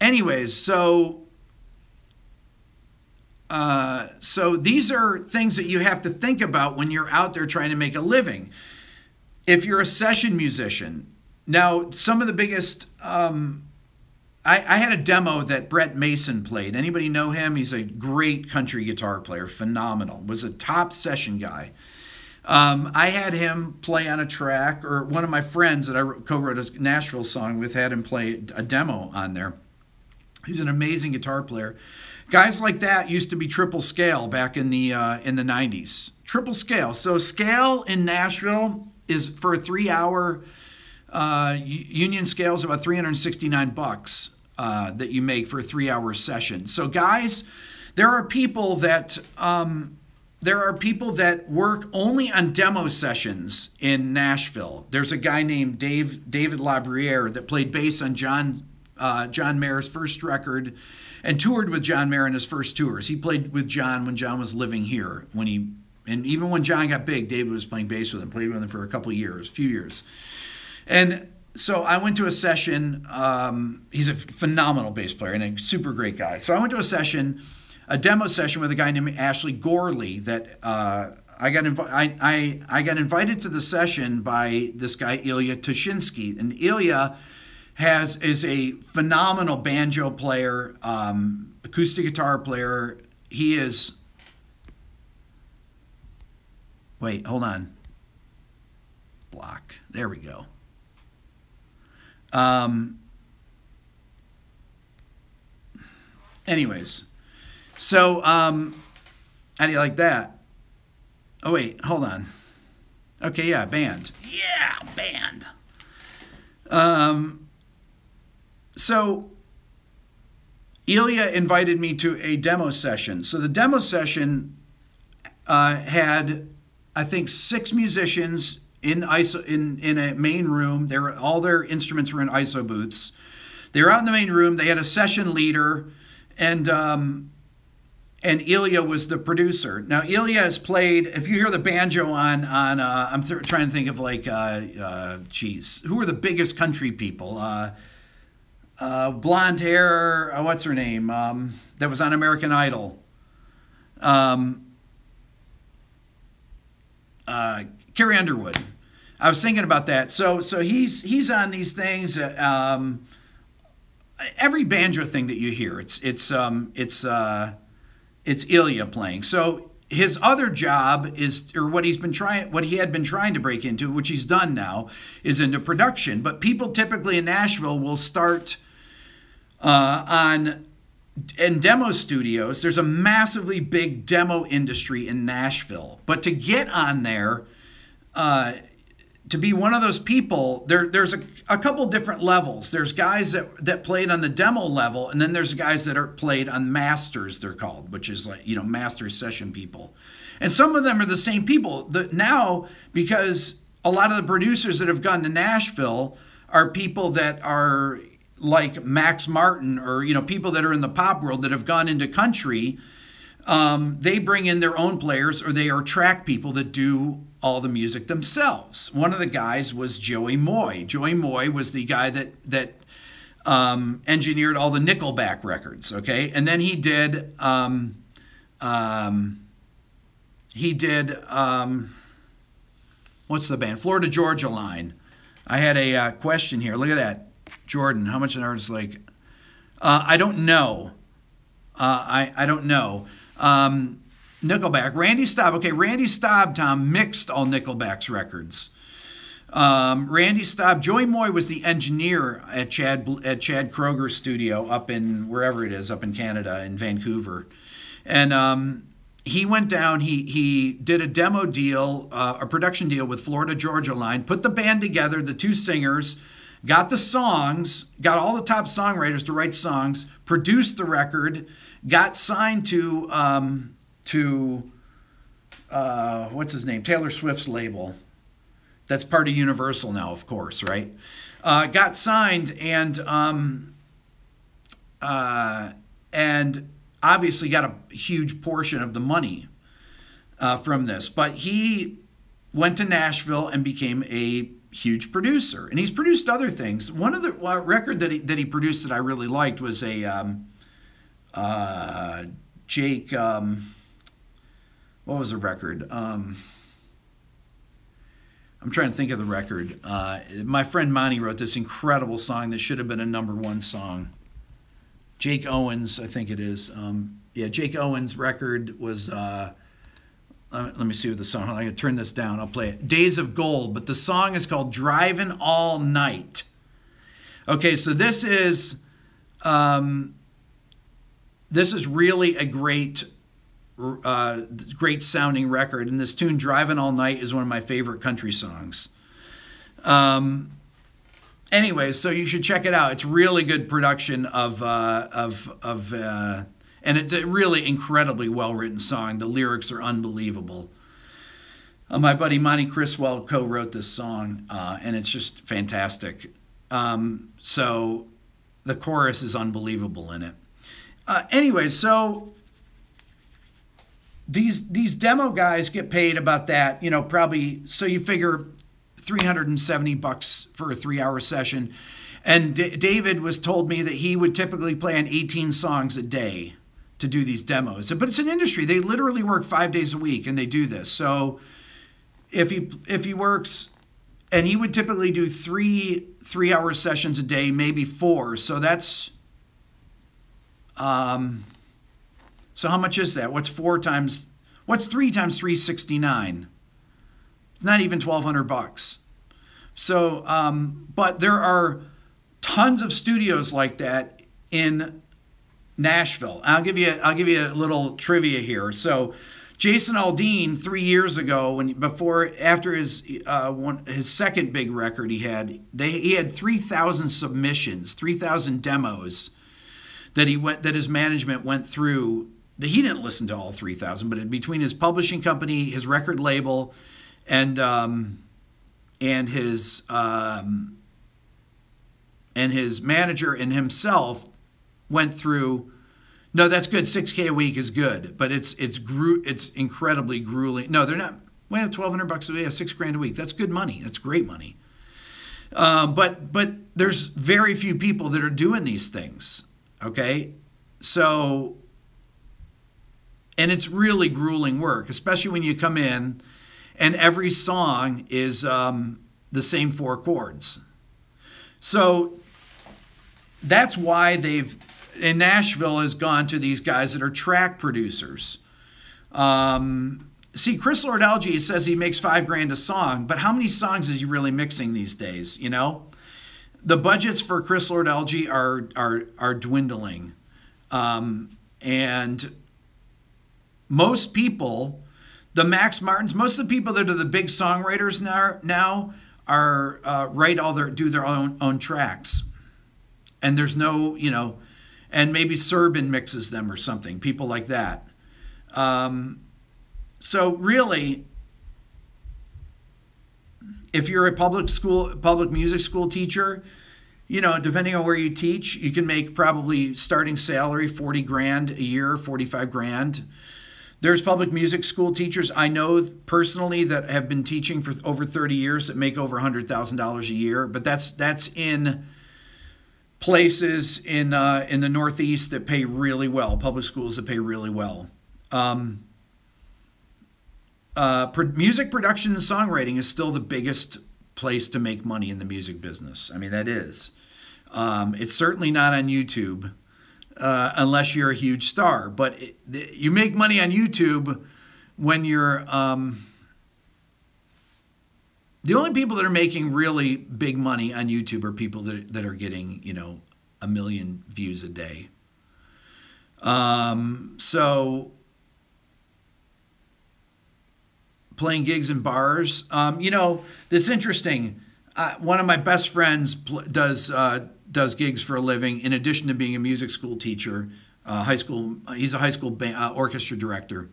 Anyways, so these are things that you have to think about when you're out there trying to make a living. If you're a session musician, now some of the biggest, I had a demo that Brett Mason played. Anybody know him? He's a great country guitar player, phenomenal. Was a top session guy. I had him play on a track, or one of my friends that I co-wrote a Nashville song with had him play a demo on there. He's an amazing guitar player. Guys like that used to be triple scale back in the 90s. Triple scale. So scale in Nashville is for a 3-hour union scale is about $369. that you make for a 3-hour session. So guys, there are people that work only on demo sessions in Nashville. There's a guy named David Labriere that played bass on John Mayer's first record and toured with John Mayer in his first tours. He played with John when John was living here. And even when John got big, David was playing bass with him, played with him for a few years. And so I went to a session. He's a phenomenal bass player and a super great guy. So I went to a demo session with a guy named Ashley Gorley that I got invited to the session by this guy Ilya Tushinsky. And Ilya is a phenomenal banjo player, acoustic guitar player. He is... Wait, hold on. Block. There we go. Anyways, so how do you like that? Oh wait, hold on. Okay, yeah, band. Yeah, band. So Ilya invited me to a demo session. So the demo session had, I think, 6 musicians in a main room. All their instruments were in ISO booths. They were out in the main room. They had a session leader, and Ilya was the producer. Now Ilya has played. If you hear the banjo on I'm trying to think of like, who are the biggest country people? Blonde hair. What's her name? That was on American Idol. Carrie Underwood. I was thinking about that. So he's on these things. Every banjo thing that you hear, it's Ilya playing. So his other job is, or what he had been trying to break into, which he's done now, is into production. But people typically in Nashville will start in demo studios. There's a massively big demo industry in Nashville. But to get on there, to be one of those people, there's a couple different levels. There's guys that played on the demo level, and then there's guys that are played on masters, they're called, which is like, master session people. And some of them are the same people. Now, because a lot of the producers that have gone to Nashville are people that are like Max Martin, or people that are in the pop world that have gone into country. They bring in their own players, or they are track people that do all the music themselves. One of the guys was Joey Moy. Joey Moy was the guy that engineered all the Nickelback records. Okay, and then he did what's the band? Florida Georgia Line. I had a question here. Look at that. Jordan, how much an artist like? I don't know. I don't know. Nickelback. Randy Staub. Okay, Randy Staub, Tom, mixed all Nickelback's records. Randy Staub. Joey Moy was the engineer at Chad Kroger's studio up in wherever it is, up in Canada, in Vancouver. And he went down, he did a demo deal, a production deal with Florida Georgia Line, put the band together, the 2 singers, got the songs, got all the top songwriters to write songs, produced the record, got signed to what's his name? Taylor Swift's label. That's part of Universal now, of course, right? Got signed and obviously got a huge portion of the money from this. But he went to Nashville and became a huge producer, and he's produced other things. One of the record that he produced that I really liked was a Jake. What was the record? I'm trying to think of the record. My friend Monty wrote this incredible song that should have been a #1 song. Jake Owens, I think it is. Jake Owens' record was. Let me see what the song. I can turn this down. I'll play it. Days of Gold, but the song is called "Driving All Night." Okay, so this is really a great sounding record, and this tune "Driving All Night" is one of my favorite country songs. Anyway, so you should check it out. It's really good production and it's a really incredibly well-written song. The lyrics are unbelievable. My buddy Monty Criswell co-wrote this song, and it's just fantastic. So the chorus is unbelievable in it. Anyway, so these demo guys get paid about that, probably, so you figure $370 for a 3-hour session. And David told me that he would typically play on 18 songs a day to do these demos. But it's an industry. They literally work 5 days a week and they do this. So if he works, and he would typically do 3-hour sessions a day, maybe 4. So that's so how much is that? What's 3 times 369? Not even $1,200. So, but there are tons of studios like that in Nashville. I'll give you a little trivia here. So, Jason Aldean 3 years ago, after his second big record he had 3,000 submissions, 3,000 demos that his management went through. That he didn't listen to all 3,000, but between his publishing company, his record label, and his manager and himself went through. No, that's good. $6,000 a week is good, but it's incredibly grueling. No, they're not. Well, $1,200 a day, $6,000 a week. That's good money. That's great money. But there's very few people that are doing these things. Okay, so. And it's really grueling work, especially when you come in and every song is the same 4 chords. So that's why in Nashville has gone to these guys that are track producers. See, Chris Lord-Alge says he makes $5,000 a song, but how many songs is he really mixing these days? The budgets for Chris Lord-Alge are dwindling, and most people, the Max Martins, most of the people that are the big songwriters now are do their own tracks, and there's no and maybe Serban mixes them or something. People like that. So really, if you're a public music school teacher, depending on where you teach, you can make probably starting salary $40,000 a year, $45,000. There's public music school teachers I know personally that have been teaching for over 30 years that make over $100,000 a year, but that's in places in the Northeast that pay really well, public schools that pay really well. Music production and songwriting is still the biggest place to make money in the music business. I mean, that is. It's certainly not on YouTube. Unless you're a huge star. But you make money on YouTube when you're... the only people that are making really big money on YouTube are people that are getting, 1 million views a day. So playing gigs in bars. This is interesting. One of my best friends does gigs for a living in addition to being a music school teacher. He's a high school orchestra director,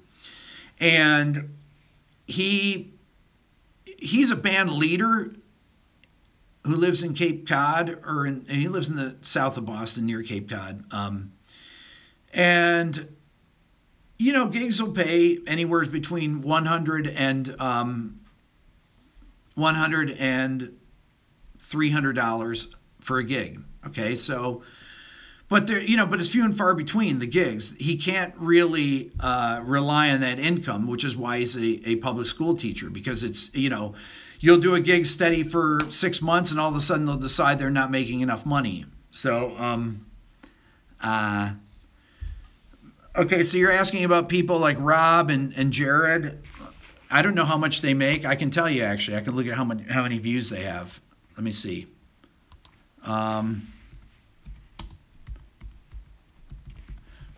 and he's a band leader who lives in Cape Cod, and he lives in the south of Boston near Cape Cod. And gigs will pay anywhere between $100 and $300 for a gig. Okay, so, but it's few and far between the gigs. He can't really rely on that income, which is why he's a public school teacher, because it's, you'll do a gig steady for 6 months and all of a sudden they'll decide they're not making enough money. So, okay, so you're asking about people like Rob and Jared. I don't know how much they make. I can tell you, actually. I can look at how many views they have. Let me see.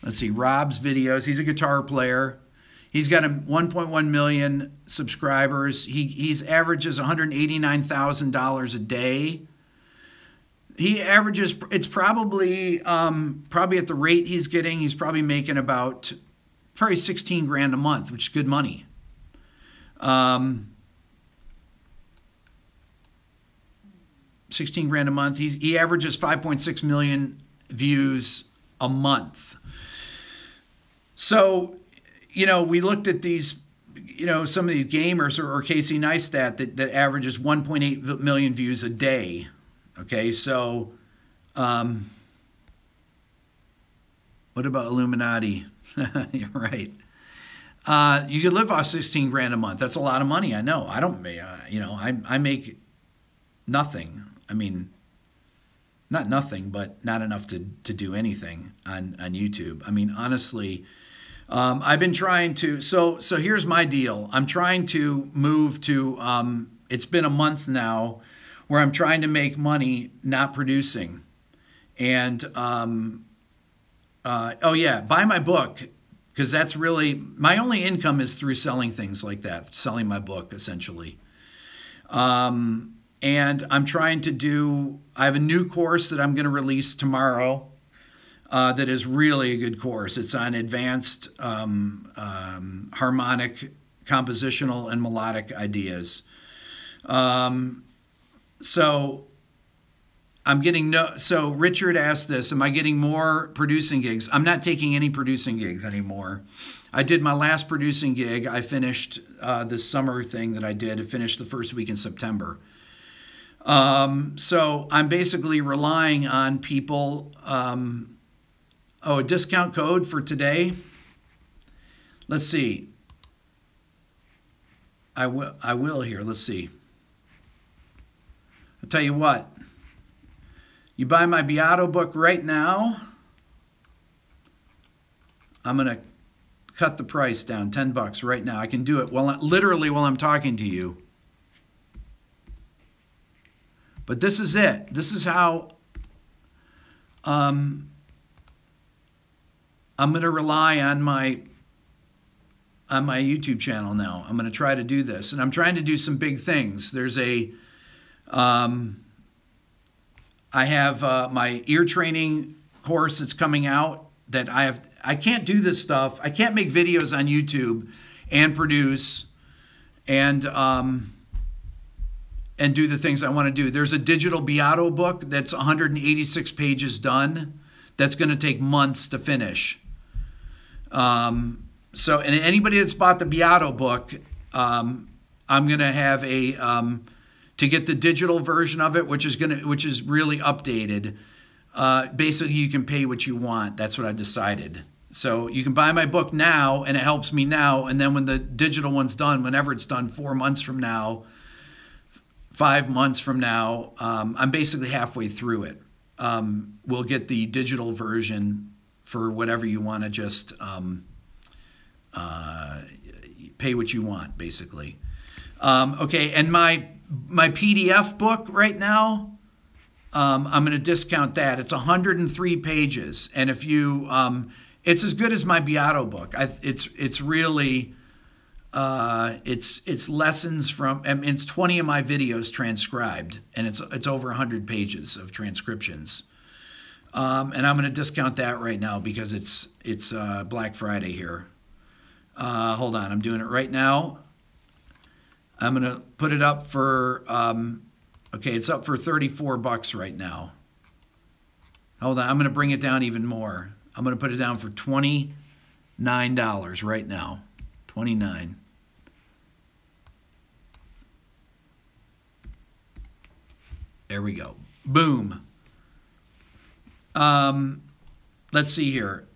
Let's see, Rob's videos. He's a guitar player. He's got 1.1 million subscribers. He's averages $189,000 a day. He averages, it's probably at the rate he's getting, he's probably making about probably 16 grand a month, which is good money. 16 grand a month. He averages 5.6 million views a month. So, you know, we looked at these, you know, some of these gamers, or Casey Neistat that averages 1.8 million views a day. Okay, so what about Illuminati? You're right. You could live off 16 grand a month. That's a lot of money. I know. I don't, you know, I make nothing. I mean, not nothing, but not enough to do anything on YouTube. I mean, honestly, I've been trying to, so here's my deal. I'm trying to move to, it's been a month now where I'm trying to make money not producing. And, oh yeah, buy my book, because that's really, my only income is through selling things like that, selling my book, essentially. And I'm trying to do, I have a new course that I'm going to release tomorrow that is really a good course. It's on advanced harmonic, compositional, and melodic ideas. So I'm getting so Richard asked this, am I getting more producing gigs? I'm not taking any producing gigs anymore. I did my last producing gig. I finished this summer thing that I did. I finished the first week in September. So I'm basically relying on people. Oh, a discount code for today. Let's see. I will here. Let's see. I'll tell you what. You buy my Beato book right now, I'm going to cut the price down, $10 right now. I can do it literally while I'm talking to you. But this is it. This is how I'm going to rely on my YouTube channel now. I'm going to try to do this, and I'm trying to do some big things. There's a I have my ear training course that's coming out that I can't do this stuff. I can't make videos on YouTube and produce and do the things I want to do. There's a digital Beato book that's 186 pages done. That's going to take months to finish. And anybody that's bought the Beato book, I'm going to have a to get the digital version of it, which is really updated. Basically, you can pay what you want. That's what I decided. So you can buy my book now, and it helps me now. And then when the digital one's done, whenever it's done, 4 months from now, 5 months from now, I'm basically halfway through it. We'll get the digital version for whatever you want to just pay what you want, basically. Okay, and my PDF book right now, I'm going to discount that. It's 103 pages, and if you, it's as good as my Beato book. It's really, it's lessons from, I mean, it's 20 of my videos transcribed, and it's over 100 pages of transcriptions. And I'm going to discount that right now because it's Black Friday here. Hold on, I'm doing it right now. I'm going to put it up for, okay, it's up for $34 right now. Hold on, I'm going to bring it down even more. I'm going to put it down for $29 right now. $29. There we go. Boom. Let's see here.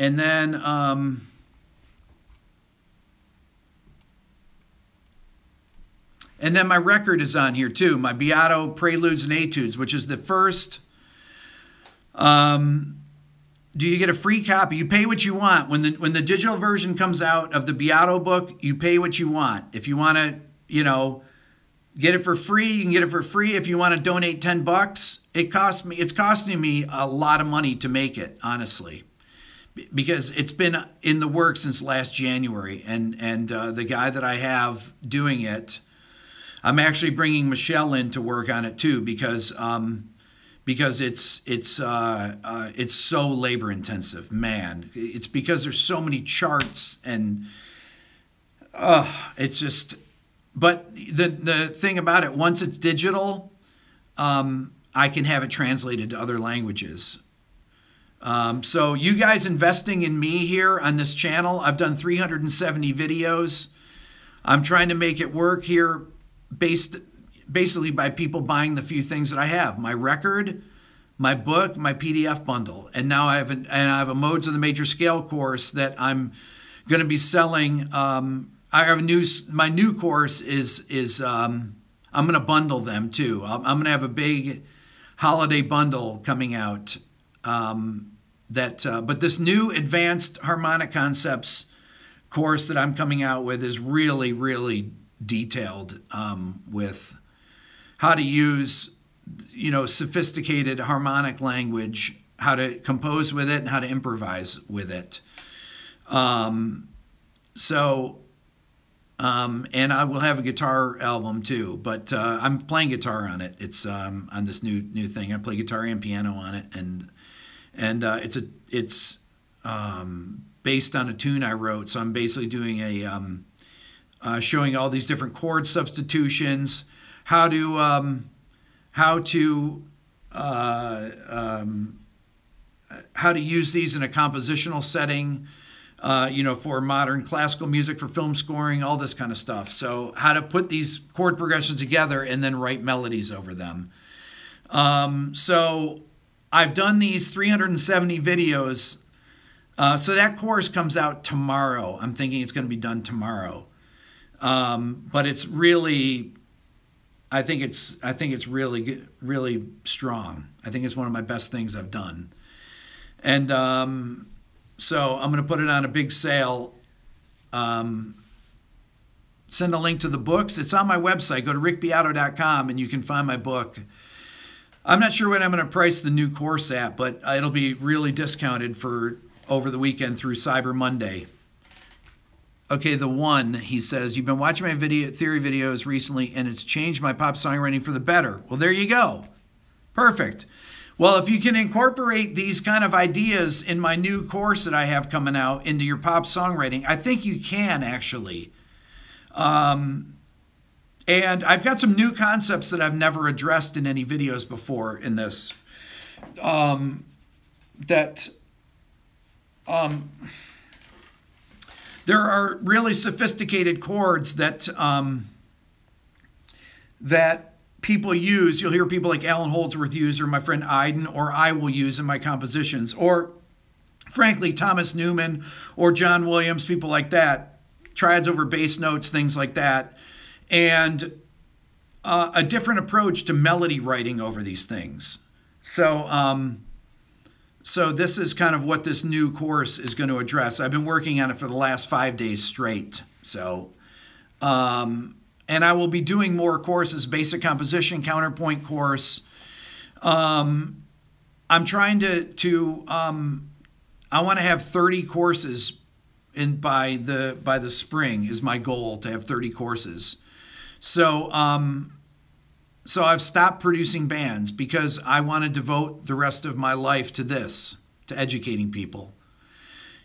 And then, my record is on here too. My Beato Preludes and Etudes, which is the first. Do you get a free copy? You pay what you want. When the digital version comes out of the Beato book, you pay what you want. If you want to, get it for free, you can get it for free. If you want to donate $10, it's costing me a lot of money to make it, honestly. because it's been in the works since last January, and the guy that I have doing it, I'm actually bringing Michelle in to work on it too, because it's so labor intensive, man. It's because there's so many charts, and it's just. But the thing about it, once it's digital, I can have it translated to other languages. So you guys investing in me here on this channel, I've done 370 videos. I'm trying to make it work here basically by people buying the few things that I have: my record, my book, my PDF bundle, and now I have a Modes of the Major Scale course that I'm going to be selling. I have my new course is I'm going to bundle them too. I'm going to have a big holiday bundle coming out. But this new advanced harmonic concepts course that I'm coming out with is really, really detailed with how to use, sophisticated harmonic language, how to compose with it, and how to improvise with it. And I will have a guitar album too, but I'm playing guitar on it. It's on this new thing. I play guitar and piano on it, and it's based on a tune I wrote. So I'm basically doing showing all these different chord substitutions, how to use these in a compositional setting, for modern classical music, for film scoring, all this kind of stuff. So how to put these chord progressions together and then write melodies over them. So I've done these 370 videos. So that course comes out tomorrow. I'm thinking it's going to be done tomorrow. But it's really, I think it's really good, really strong. I think it's one of my best things I've done. And so I'm going to put it on a big sale. Send a link to the books. It's on my website. Go to rickbeato.com and you can find my book. I'm not sure what I'm going to price the new course at, but it'll be really discounted for over the weekend through Cyber Monday. Okay, the one, he says, you've been watching my theory videos recently and it's changed my pop songwriting for the better. Well, there you go. Perfect. Well, if you can incorporate these kind of ideas in my new course that I have coming out into your pop songwriting, I think you can actually. And I've got some new concepts that I've never addressed in any videos before in this. There are really sophisticated chords that people use. You'll hear people like Alan Holdsworth use, or my friend Iden, or I will use in my compositions, or frankly Thomas Newman or John Williams, people like that, triads over bass notes, things like that, and a different approach to melody writing over these things. So this is kind of what this new course is going to address. I've been working on it for the last 5 days straight. So, and I will be doing more courses, basic composition, counterpoint course. I'm trying I want to have 30 courses by the spring is my goal, to have 30 courses. So, so I've stopped producing bands because I want to devote the rest of my life to this, to educating people.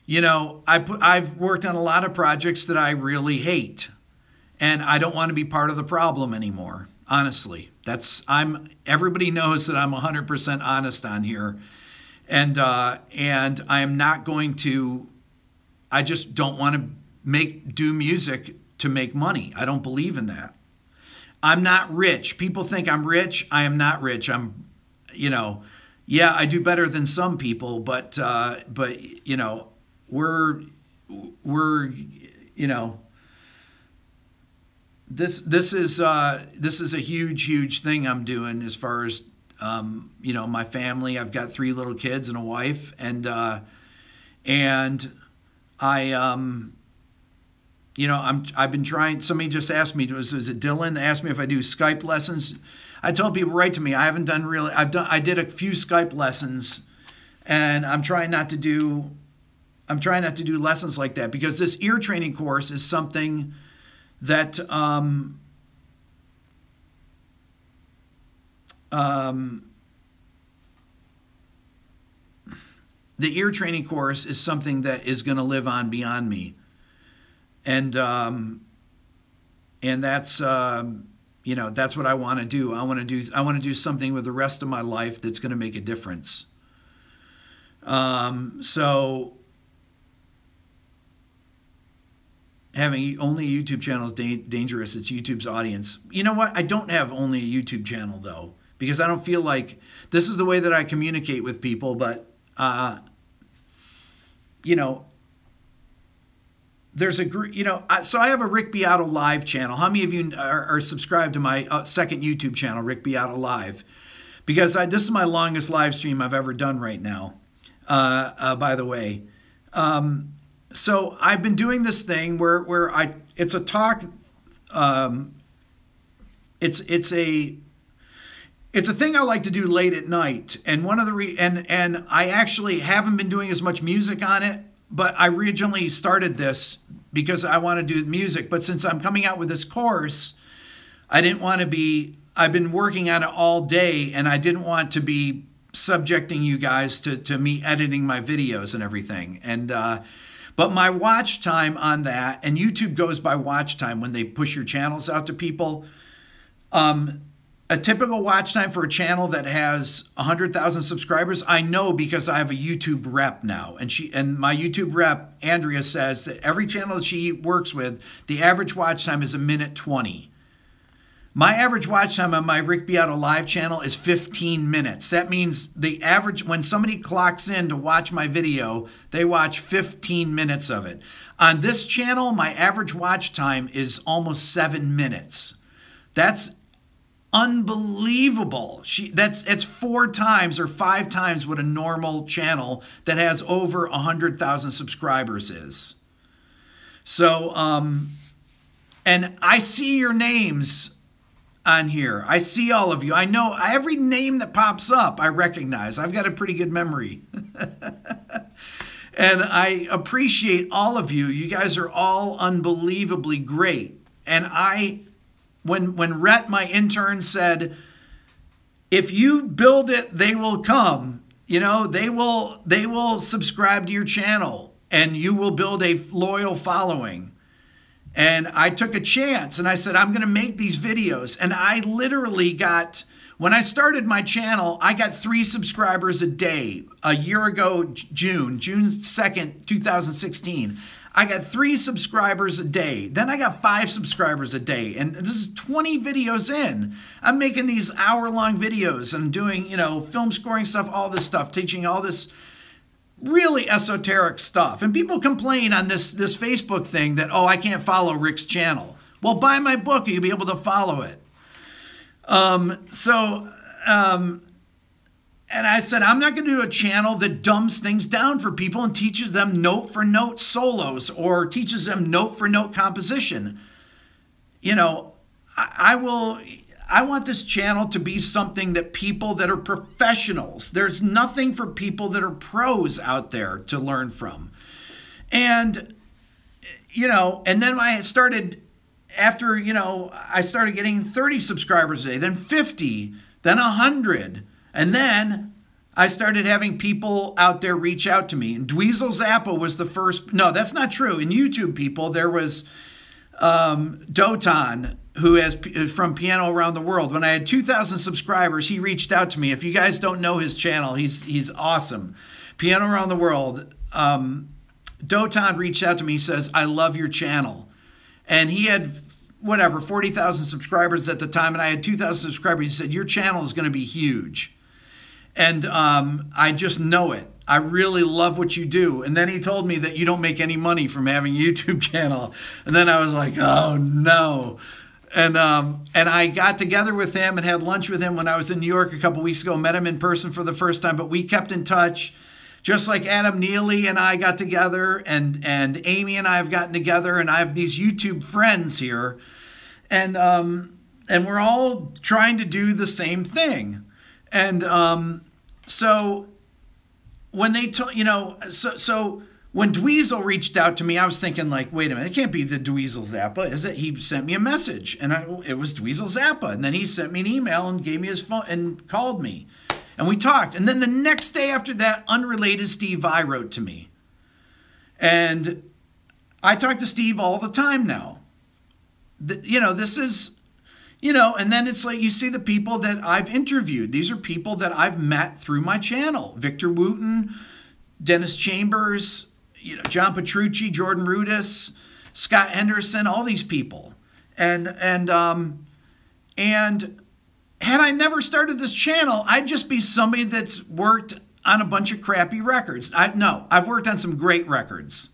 I've worked on a lot of projects that I really hate, and I don't want to be part of the problem anymore. Honestly, everybody knows that I'm 100% honest on here, and I am not going to. I just don't want to do music to make money. I don't believe in that. I'm not rich. People think I'm rich. I am not rich. I'm, yeah, I do better than some people, but we're this is a huge thing I'm doing as far as my family. I've got 3 little kids and a wife, and I've been trying. Somebody just asked me, was it Dylan? They asked me if I do Skype lessons. I told people, write to me. I haven't done really. I did a few Skype lessons, and I'm trying not to do I'm trying not to do lessons like that, because this ear training course is something that the ear training course is something that is going to live on beyond me, and that's you know, that's what I want to do. I want to do something with the rest of my life that's going to make a difference. So having only a YouTube channel is dangerous. It's YouTube's audience. You know what? I don't have only a YouTube channel, though, because I don't feel like this is the way that I communicate with people. But, you know, there's a group, you know, so I have a Rick Beato Live channel. How many of you are subscribed to my second YouTube channel, Rick Beato Live? Because this is my longest live stream I've ever done right now, by the way. So I've been doing this thing where it's a talk, it's a thing I like to do late at night. And one of the and I actually haven't been doing as much music on it, but I originally started this because I want to do music. But since I'm coming out with this course, I didn't want to be, I've been working on it all day, and I didn't want to be subjecting you guys to me editing my videos and everything. And but my watch time on that, and YouTube goes by watch time when they push your channels out to people. A typical watch time for a channel that has 100,000 subscribers, I know because I have a YouTube rep now. And my YouTube rep, Andrea, says that every channel that she works with, the average watch time is 1:20. My average watch time on my Rick Beato Live channel is 15 minutes. That means the average, when somebody clocks in to watch my video, they watch 15 minutes of it. On this channel, my average watch time is almost 7 minutes. That's unbelievable. It's 4 times or 5 times what a normal channel that has over 100,000 subscribers is. So, and I see your names on here. I see all of you. I know every name that pops up, I recognize. I've got a pretty good memory. And I appreciate all of you. You guys are all unbelievably great. And when Rhett, my intern, said, if you build it, they will come. You know, they will subscribe to your channel, and you will build a loyal following. And I took a chance, and I said, I'm going to make these videos. And I literally got, when I started my channel, I got 3 subscribers a day. A year ago, June 2nd, 2016. I got 3 subscribers a day. Then I got 5 subscribers a day. And this is 20 videos in. I'm making these hour-long videos and doing, you know, film scoring stuff, all this stuff, teaching all this really esoteric stuff. And people complain on this Facebook thing that, oh, I can't follow Rick's channel. Well, buy my book, you'll be able to follow it. And I said, I'm not going to do a channel that dumbs things down for people and teaches them note-for-note solos or teaches them note-for-note composition. You know, I want this channel to be something that people that are professionals, there's nothing for people that are pros out there to learn from. And, you know, and then I started, after, you know, I started getting 30 subscribers a day, then 50, then 100. And then I started having people out there reach out to me. And Dweezil Zappa was the first. No, that's not true. In YouTube people, there was Dotan, who is from Piano Around the World. When I had 2,000 subscribers, he reached out to me. If you guys don't know his channel, he's awesome. Piano Around the World. Dotan reached out to me. He says, I love your channel. And he had, whatever, 40,000 subscribers at the time, and I had 2,000 subscribers. He said, your channel is going to be huge. And I just know it. I really love what you do. And then he told me that you don't make any money from having a YouTube channel. And then I was like, oh, no. And I got together with him and had lunch with him when I was in New York a couple weeks ago, met him in person for the first time, but we kept in touch. Just like Adam Neely and I got together, and Amy and I have gotten together, and I have these YouTube friends here. And we're all trying to do the same thing. And so when they told, you know, so when Dweezil reached out to me, I was thinking like, wait a minute, it can't be the Dweezil Zappa, is it? He sent me a message, and it was Dweezil Zappa. And then he sent me an email and gave me his phone and called me. And we talked. And then the next day after that, unrelated Steve Vai wrote to me. And I talk to Steve all the time now. This is, and then it's like you see the people that I've interviewed. These are people that I've met through my channel. Victor Wooten, Dennis Chambers, John Petrucci, Jordan Rudess, Scott Henderson, all these people. And had I never started this channel, I'd just be somebody that's worked on a bunch of crappy records. I've worked on some great records.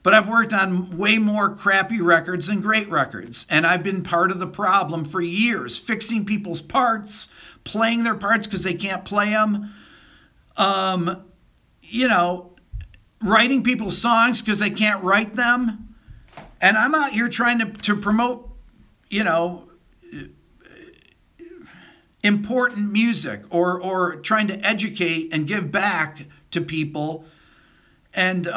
But I've worked on way more crappy records than great records. And I've been part of the problem for years, fixing people's parts, playing their parts because they can't play them. Writing people's songs because they can't write them. And I'm out here trying to promote, important music or trying to educate and give back to people and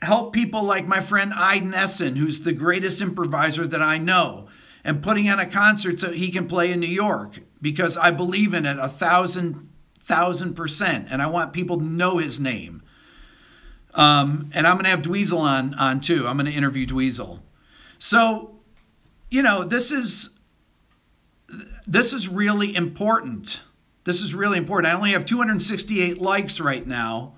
help people like my friend Aiden Essen, who's the greatest improviser that I know, and putting on a concert so he can play in New York because I believe in it 1,000%, and I want people to know his name. And I'm going to have Dweezil on too. I'm going to interview Dweezil. So, this is really important. This is really important. I only have 268 likes right now,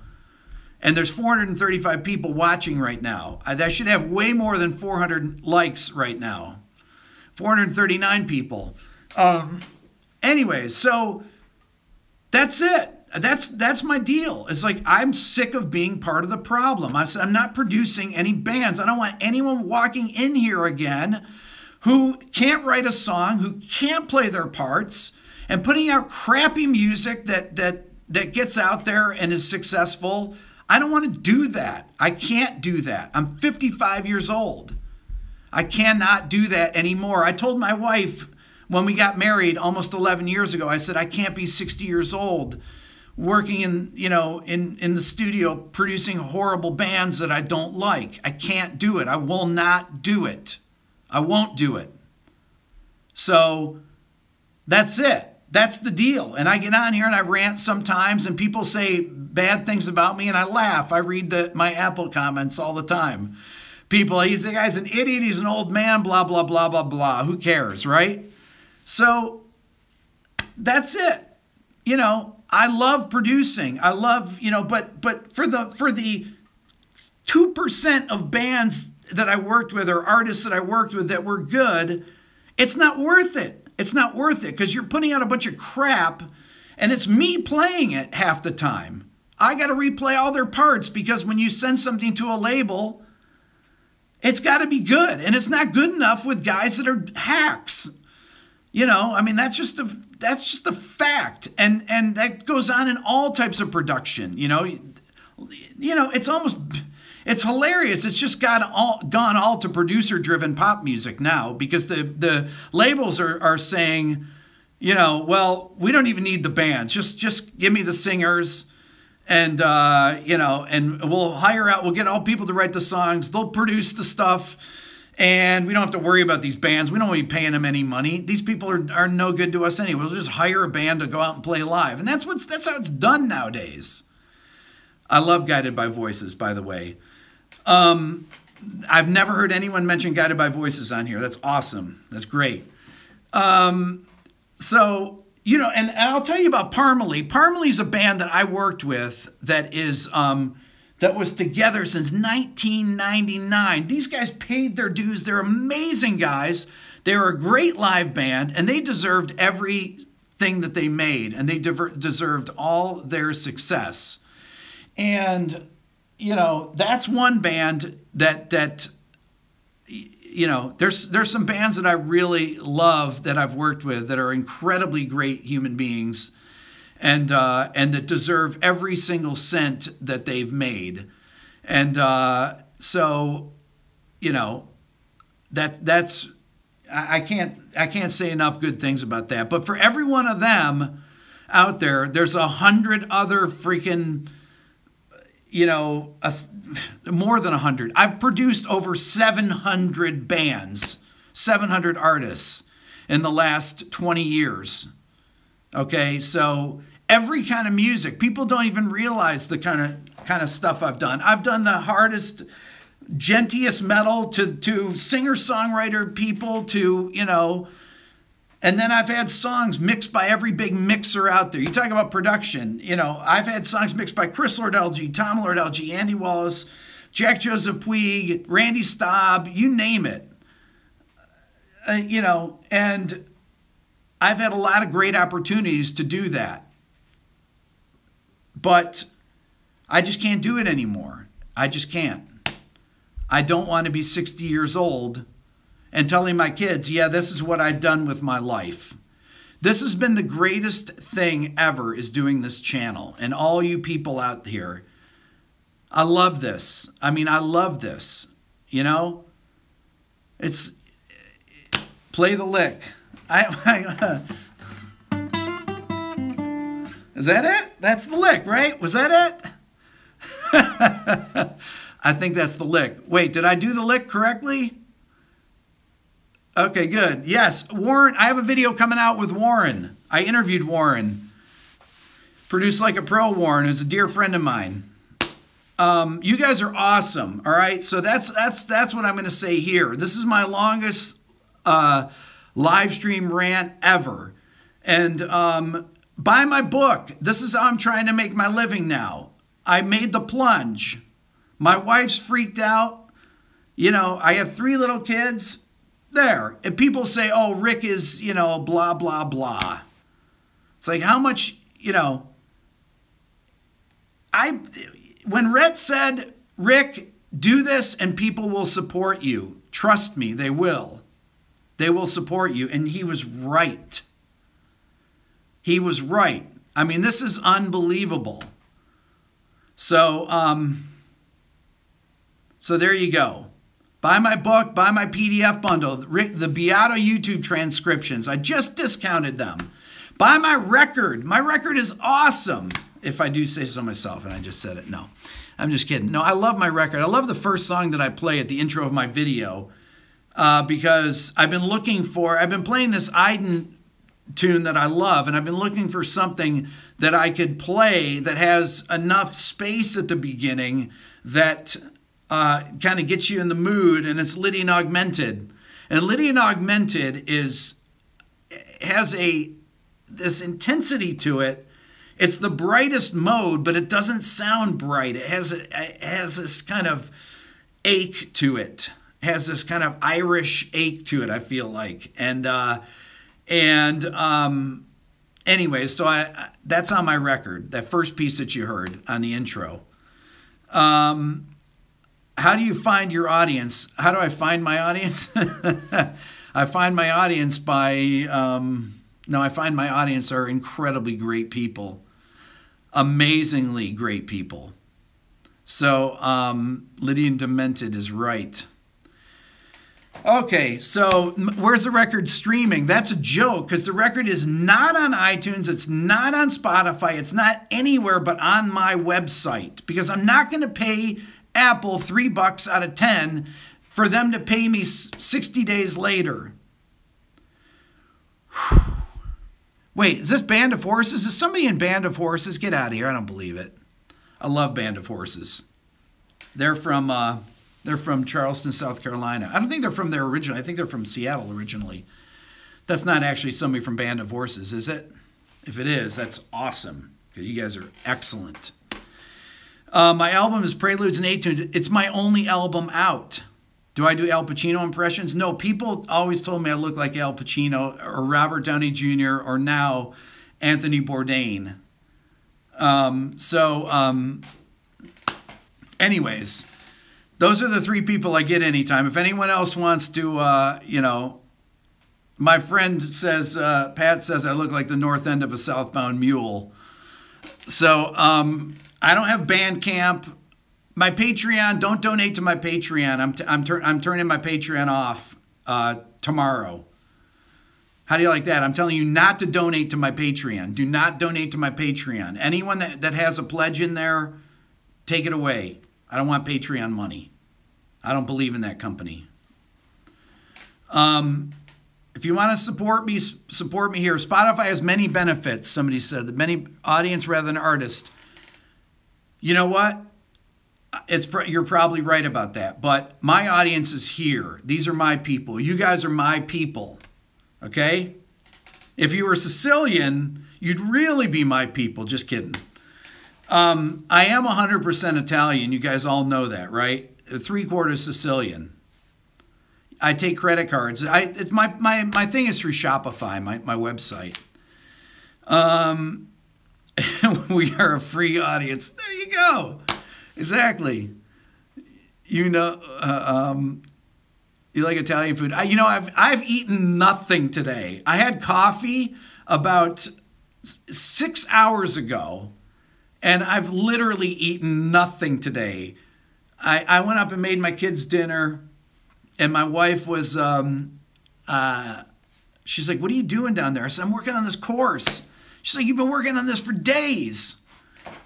and there's 435 people watching right now. I should have way more than 400 likes right now. 439 people. Anyways, so that's it. That's my deal. It's like I'm sick of being part of the problem. I said I'm not producing any bands. I don't want anyone walking in here again who can't write a song, who can't play their parts, and putting out crappy music that gets out there and is successful. I don't want to do that. I can't do that. I'm 55 years old. I cannot do that anymore. I told my wife when we got married almost 11 years ago, I said, I can't be 60 years old working in the studio producing horrible bands that I don't like. I can't do it. I will not do it. I won't do it. So that's it. That's the deal. And I get on here and I rant sometimes and people say bad things about me and I laugh. I read my Apple comments all the time. People, the guy's an idiot, he's an old man, blah, blah, blah, blah, blah. Who cares, right? So that's it. I love producing. I love, but for the 2% of bands that I worked with or artists that I worked with that were good, it's not worth it. It's not worth it because you're putting out a bunch of crap and it's me playing it half the time. I got to replay all their parts because when you send something to a label, it's got to be good. And it's not good enough with guys that are hacks. That's just a fact. And that goes on in all types of production. It's hilarious. It's just gone all to producer-driven pop music now because the labels are saying, well, we don't even need the bands. Just give me the singers, and and we'll get all people to write the songs. They'll produce the stuff, and we don't have to worry about these bands. We don't want to be paying them any money. These people are no good to us anyway. We'll just hire a band to go out and play live, and that's how it's done nowadays. I love Guided by Voices, by the way. I've never heard anyone mention Guided by Voices on here. That's awesome. That's great. And I'll tell you about Parmalee. Parmalee's a band that I worked with that was together since 1999. These guys paid their dues. They're amazing guys. They were a great live band, and they deserved everything that they made, and they deserved all their success. And that's one band that there's some bands that I really love that I've worked with that are incredibly great human beings and that deserve every single cent that they've made. And that's I can't say enough good things about that. But for every one of them out there, there's 100 other freaking more than 100. I've produced over 700 bands, 700 artists in the last 20 years. Okay, so every kind of music. People don't even realize the kind of stuff I've done. I've done the hardest, gentiest metal to singer-songwriter people to, and then I've had songs mixed by every big mixer out there. You talk about production, I've had songs mixed by Chris Lord-LG, Tom Lord-LG, Andy Wallace, Jack Joseph Puig, Randy Staub, you name it. And I've had a lot of great opportunities to do that. But I just can't do it anymore. I just can't. I don't want to be 60 years old and telling my kids, yeah, this is what I've done with my life. This has been the greatest thing ever, is doing this channel. And all you people out here, I love this. I mean, I love this. It's, play the lick. Is that it? That's the lick, right? Was that it? I think that's the lick. Wait, did I do the lick correctly? Okay, good. Yes, Warren, I have a video coming out with Warren. I interviewed Warren. Produced Like a Pro Warren, who's a dear friend of mine. You guys are awesome, all right? So that's what I'm going to say here. This is my longest live stream rant ever. And buy my book. This is how I'm trying to make my living now. I made the plunge. My wife's freaked out. I have 3 little kids. There. And people say, oh, Rick is, blah, blah, blah. It's like, how much, when Rhett said, Rick, do this and people will support you. Trust me, they will. They will support you. And he was right. He was right. I mean, this is unbelievable. So there you go. Buy my book, buy my PDF bundle, the Beato YouTube transcriptions. I just discounted them. Buy my record. My record is awesome. If I do say so myself, and I just said it. No, I'm just kidding. No, I love my record. I love the first song that I play at the intro of my video because I've been playing this Iden tune that I love, and I've been looking for something that I could play that has enough space at the beginning that kind of gets you in the mood, and it's Lydian Augmented. And Lydian Augmented has this intensity to it. It's the brightest mode, but it doesn't sound bright. It has this kind of ache to it. It has this kind of Irish ache to it, I feel like. Anyway, so that's on my record, that first piece that you heard on the intro. How do you find your audience? How do I find my audience? I find my audience by, I find my audience are incredibly great people. Amazingly great people. So Lydian Demented is right. Okay, so where's the record streaming? That's a joke because the record is not on iTunes. It's not on Spotify. It's not anywhere but on my website because I'm not going to pay Apple $3 out of 10 for them to pay me 60 days later. Wait, is this Band of Horses? Is somebody in Band of Horses? Get out of here. I don't believe it. I love Band of Horses. They're from Charleston, South Carolina. I don't think they're from there originally. I think they're from Seattle originally. That's not actually somebody from Band of Horses, is it? If it is, that's awesome because you guys are excellent. My album is Preludes and Etudes. It's my only album out. Do I do Al Pacino impressions? No, people always told me I look like Al Pacino or Robert Downey Jr. or now Anthony Bourdain. Anyways, those are the 3 people I get anytime. If anyone else wants to, my friend says, Pat says I look like the north end of a southbound mule. So I don't have Bandcamp. My Patreon, don't donate to my Patreon. I'm turning my Patreon off tomorrow. How do you like that? I'm telling you not to donate to my Patreon. Do not donate to my Patreon. Anyone that has a pledge in there, Take it away. I don't want Patreon money. I don't believe in that company. If you want to support me here. Spotify has many benefits, somebody said. Many audience rather than artist. You know what? You're probably right about that. But my audience is here. These are my people. You guys are my people. Okay? If you were Sicilian, you'd really be my people. Just kidding. I am 100% Italian. You guys all know that, right? 3/4 Sicilian. I take credit cards. It's my thing is through Shopify, my website. We are a free audience. There you go. Exactly. You know, you like Italian food. I've eaten nothing today. I had coffee about 6 hours ago, and I've literally eaten nothing today. I went up and made my kids dinner, and my wife was, she's like, "What are you doing down there?" I said, "I'm working on this course." She's like, "You've been working on this for days."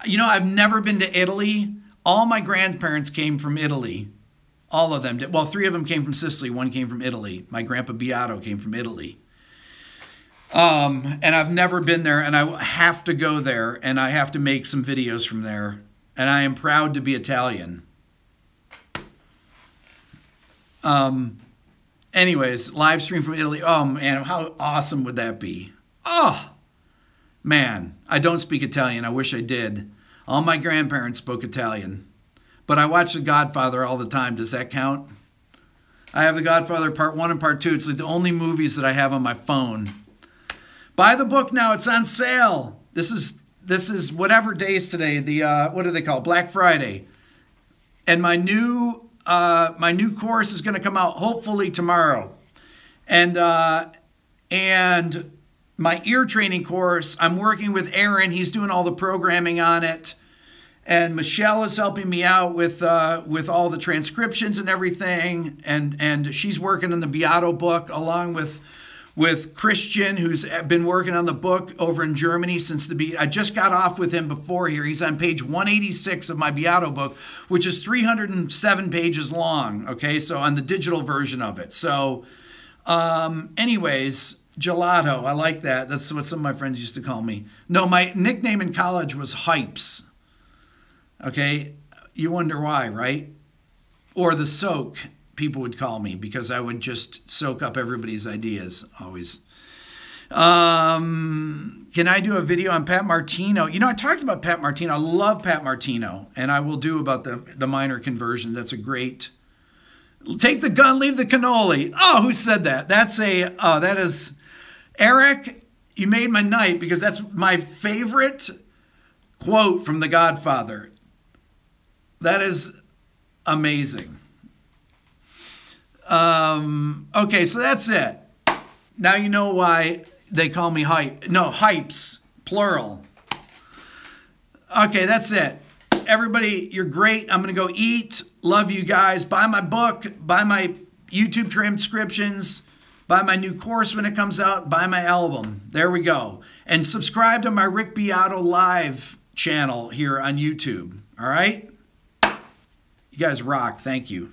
You know, I've never been to Italy. All my grandparents came from Italy. All of them did. Well, 3 of them came from Sicily. 1 came from Italy. My grandpa Beato came from Italy. And I've never been there, and I have to go there, and I have to make some videos from there. And I am proud to be Italian. Anyways, live stream from Italy. Oh, man, how awesome would that be? Oh, man, I don't speak Italian. I wish I did. All my grandparents spoke Italian. But I watch The Godfather all the time. Does that count? I have The Godfather Part 1 and Part 2. It's like the only movies that I have on my phone. Buy the book now. It's on sale. This is whatever day is today. What do they call it? Black Friday. And my new course is going to come out hopefully tomorrow. And my ear training course, I'm working with Aaron. He's doing all the programming on it. And Michelle is helping me out with all the transcriptions and everything. And she's working on the Beato book along with Christian, who's been working on the book over in Germany since I just got off with him before here. He's on page 186 of my Beato book, which is 307 pages long. Okay, so on the digital version of it. So, anyways, gelato, I like that. That's what some of my friends used to call me. No, my nickname in college was Hypes. Okay, you wonder why, right? Or the Soak, people would call me, because I would just soak up everybody's ideas always. Can I do a video on Pat Martino? You know, I talked about Pat Martino. I love Pat Martino, and I will do about the minor conversion. That's a great... Take the gun, leave the cannoli. Oh, who said that? That is... Eric, you made my night, because that's my favorite quote from The Godfather. That is amazing. Okay, so that's it. Now you know why they call me Hype. No, Hypes, plural. Okay, that's it. Everybody, you're great. I'm going to go eat. Love you guys. Buy my book. Buy my YouTube transcriptions. Buy my new course when it comes out. Buy my album. There we go. And subscribe to my Rick Beato Live channel here on YouTube. All right? You guys rock. Thank you.